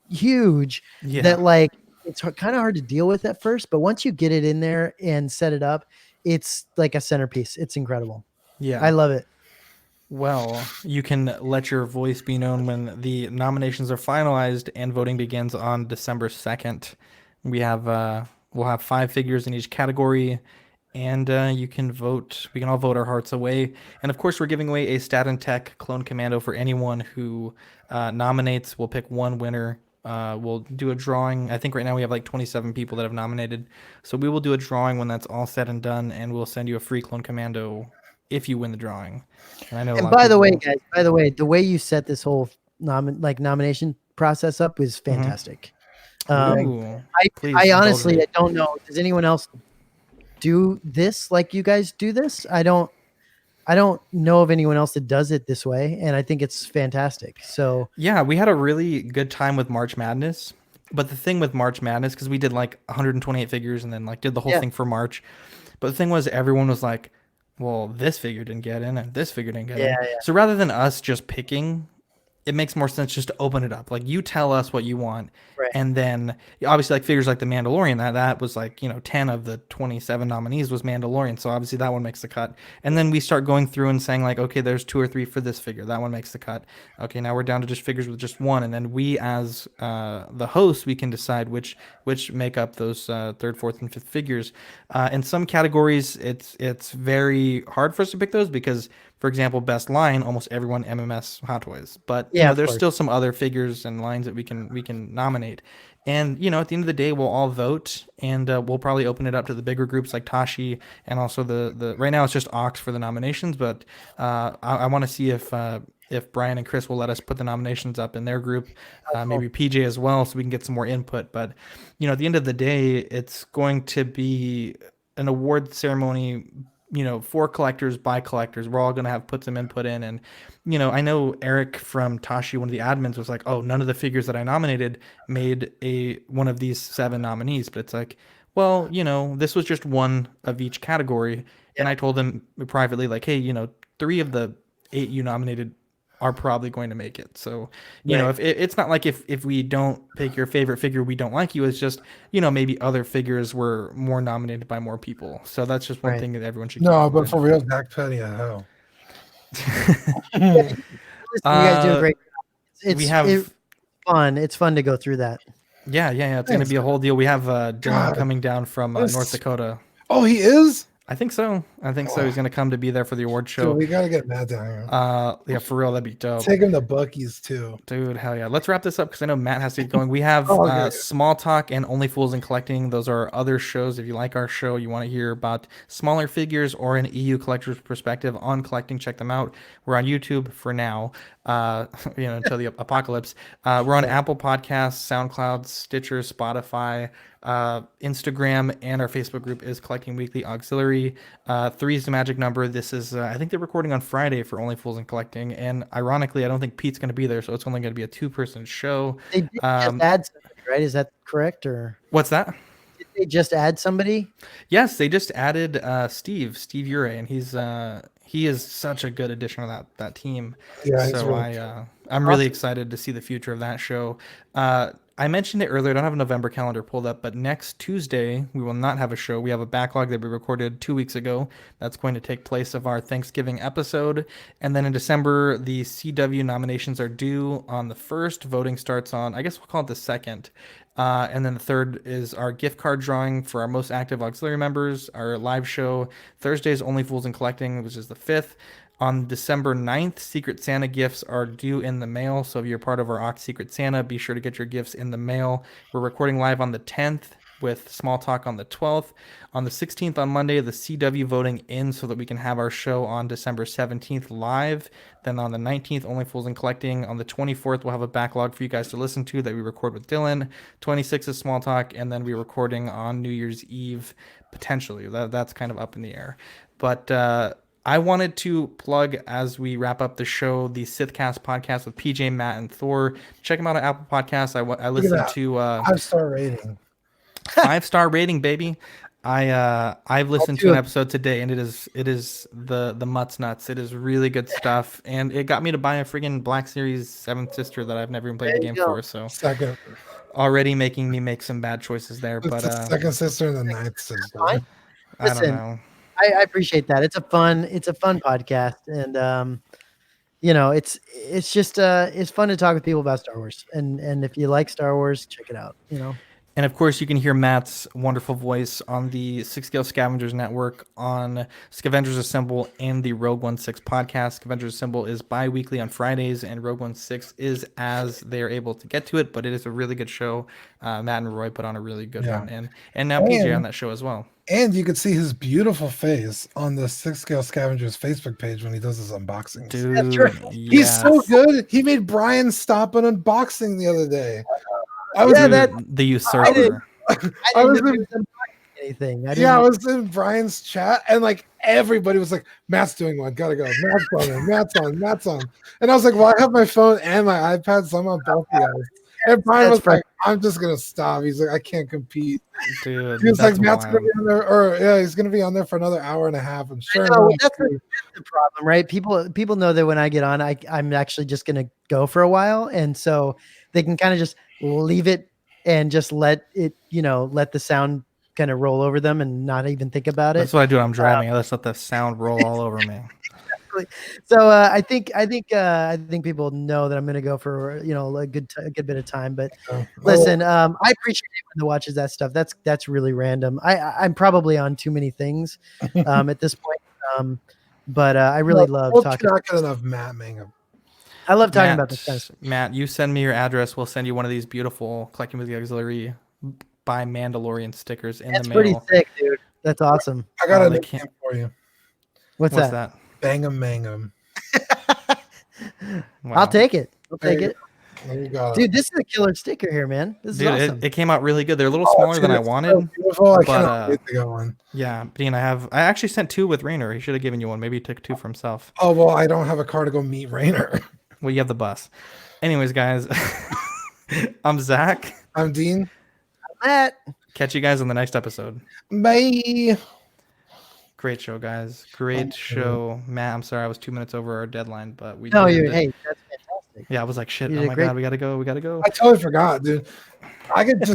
huge Yeah. that like it's kind of hard to deal with at first, but once you get it in there and set it up, it's like a centerpiece. It's incredible. Yeah. I love it. Well, you can let your voice be known when the nominations are finalized and voting begins on December 2nd. We'll have 5 figures in each category, and you can vote. We can all vote our hearts away. And of course, we're giving away a Stat and Tech Clone Commando for anyone who nominates. We'll pick one winner. We'll do a drawing. I think right now we have like 27 people that have nominated. So we will do a drawing when that's all said and done, and we'll send you a free Clone Commando if you win the drawing. And I know. And by the way, guys, the way you set this whole nomination process up was fantastic. I honestly, I don't know. Does anyone else do this like you guys do this? I don't know of anyone else that does it this way, and I think it's fantastic. So yeah, we had a really good time with March Madness. But the thing with March Madness, because we did like 128 figures and then like did the whole thing for March. But the thing was, everyone was like, well, this figure didn't get in and this figure didn't get in. Yeah. So rather than us just picking, it makes more sense just to open it up. Like you tell us what you want, Right. and then obviously like figures like the Mandalorian, that was like 10 of the 27 nominees was Mandalorian, so obviously that one makes the cut. And then we start going through and saying like, okay, there's 2 or 3 for this figure, that one makes the cut. Okay, now we're down to just figures with just one, and then we as the host, we can decide which make up those third, fourth, and fifth figures. In some categories, it's very hard for us to pick those because, for example, best line, almost everyone MMS Hot Toys, but Yeah, of there's course. still some other figures and lines that we can nominate. And at the end of the day, we'll all vote, and we'll probably open it up to the bigger groups like Tashi, and also the right now it's just Ox for the nominations, but I want to see if Brian and Chris will let us put the nominations up in their group, maybe PJ as well, so we can get some more input. But at the end of the day, it's going to be an award ceremony, for collectors by collectors. We're all going to have put some input in. And, I know Eric from Tashi, one of the admins, was like, oh, none of the figures that I nominated made one of these 7 nominees. But it's like, well, this was just one of each category. And I told him privately, like, hey, 3 of the 8 you nominated are probably going to make it. So, if it's not like if we don't pick your favorite figure, we don't like you. It's just, maybe other figures were more nominated by more people. So that's just one thing that everyone should keep No, in but mind. for real, Zach Petty at hell. Listen, you guys do a great job. It's fun. It's fun to go through that. Yeah. It's going to be a whole deal. We have Dylan coming down from North Dakota. Oh, he is? I think so. He's going to come to be there for the award show. Dude, we got to get Matt down here. Yeah, for real, that'd be dope. Take him to Buc-ee's too. Dude, hell yeah. Let's wrap this up because I know Matt has to get going. We have Small Talk and Only Fools in Collecting. Those are other shows. If you like our show, you want to hear about smaller figures or an EU collector's perspective on collecting, check them out. We're on YouTube for now, until the apocalypse. We're on Apple Podcasts, SoundCloud, Stitcher, Spotify, Instagram, and our Facebook group is Collecting Weekly Auxiliary. 3 is the magic number. This is I think they're recording on Friday for Only Fools in Collecting, and ironically I don't think Pete's going to be there, so it's only going to be a 2-person show. They did just add somebody, right? Is that correct? Or what's that? Did they just add somebody? Yes, they just added Steve Ure, and he is such a good addition to that team. Yeah, so I'm really excited to see the future of that show. I mentioned it earlier. I don't have a November calendar pulled up, but next Tuesday we will not have a show. We have a backlog that we recorded 2 weeks ago. That's going to take place of our Thanksgiving episode. And then in December, the CW nominations are due on the 1st. Voting starts on, I guess we'll call it the 2nd. And then the 3rd is our gift card drawing for our most active auxiliary members. Our live show Thursday is Only Fools in Collecting, which is the 5th. On December 9th, Secret Santa gifts are due in the mail. So if you're part of our Ox Secret Santa, be sure to get your gifts in the mail. We're recording live on the 10th with Small Talk on the 12th. On the 16th, on Monday, the CW voting in so that we can have our show on December 17th live. Then on the 19th, Only Fools in Collecting. On the 24th, we'll have a backlog for you guys to listen to that we record with Dylan. 26th is Small Talk, and then we're recording on New Year's Eve, potentially. That's kind of up in the air. But I wanted to plug, as we wrap up the show, the Sithcast podcast with PJ, Matt, and Thor. Check them out on Apple Podcasts. I listened to 5-star rating. 5-star rating, baby. I've listened to an episode today, and it is the mutts nuts. It is really good stuff, and it got me to buy a friggin' Black Series 7th Sister that I've never even played the game for. So Second. Already making me make some bad choices there. It's But the second sister and the 9th sister. I don't Listen, know. I appreciate that. It's a fun podcast, and it's just it's fun to talk with people about Star Wars, and if you like Star Wars, check it out. And of course, you can hear Matt's wonderful voice on the Six Scale Scavengers Network, on Scavengers Assemble, and the Rogue One 6 podcast. Scavengers Assemble is bi-weekly on Fridays, and Rogue One 6 is as they're able to get to it, but it is a really good show. Matt and Roy put on a really good one, and now PJ on that show as well. And you could see his beautiful face on the Six Scale Scavengers Facebook page when he does his unboxings. Dude, That's right. He's so good. He made Brian stop an unboxing the other day. The usurper. I was in, anything. I was in Brian's chat, and like everybody was like, "Matt's doing one. Gotta go. Matt's on. Matt's on. And I was like, "Well, I have my phone and my iPad, so I'm on both the guys." And Brian That's was like, I'm just gonna stop. He's like, I can't compete. Dude, He was like, that's Matt's gonna wild. be on there, or yeah, he's gonna be on there for another hour and a half. And sure know, enough, that's the problem, right? People know that when I get on, I'm actually just gonna go for a while, and so they can kind of just leave it and just let it, let the sound kind of roll over them and not even think about it. That's what I do when I'm driving. I just let the sound roll all over me. So I think people know that I'm gonna go for a good bit of time. But listen, I appreciate anyone that watches that stuff. That's really random. I'm probably on too many things at this point. But I really love talking. Not get enough Matt Mangum. I love talking about this kind of stuff. Matt, you send me your address. We'll send you one of these beautiful Collecting with the Auxiliary by Mandalorian stickers in the mail. Pretty sick, dude. That's awesome. I got a nickname for you. What's that? Bangum Mangum. Wow. I'll take it. I'll take it. Dude, this is a killer sticker here, man. This is awesome. It came out really good. They're a little smaller than I wanted. So I wait to go on. Yeah, Dean, I actually sent 2 with Rainer. He should have given you one. Maybe he took 2 for himself. Oh, well, I don't have a car to go meet Rainer. Well, you have the bus. Anyways, guys, I'm Zach. I'm Dean. I'm Matt. Catch you guys on the next episode. Bye. Great show, guys. Great show. Matt, I'm sorry I was 2 minutes over our deadline, but we No, did hey, it. that's fantastic. Yeah, I was like, shit, You oh did my great. God, we gotta go. I totally forgot, dude. I could just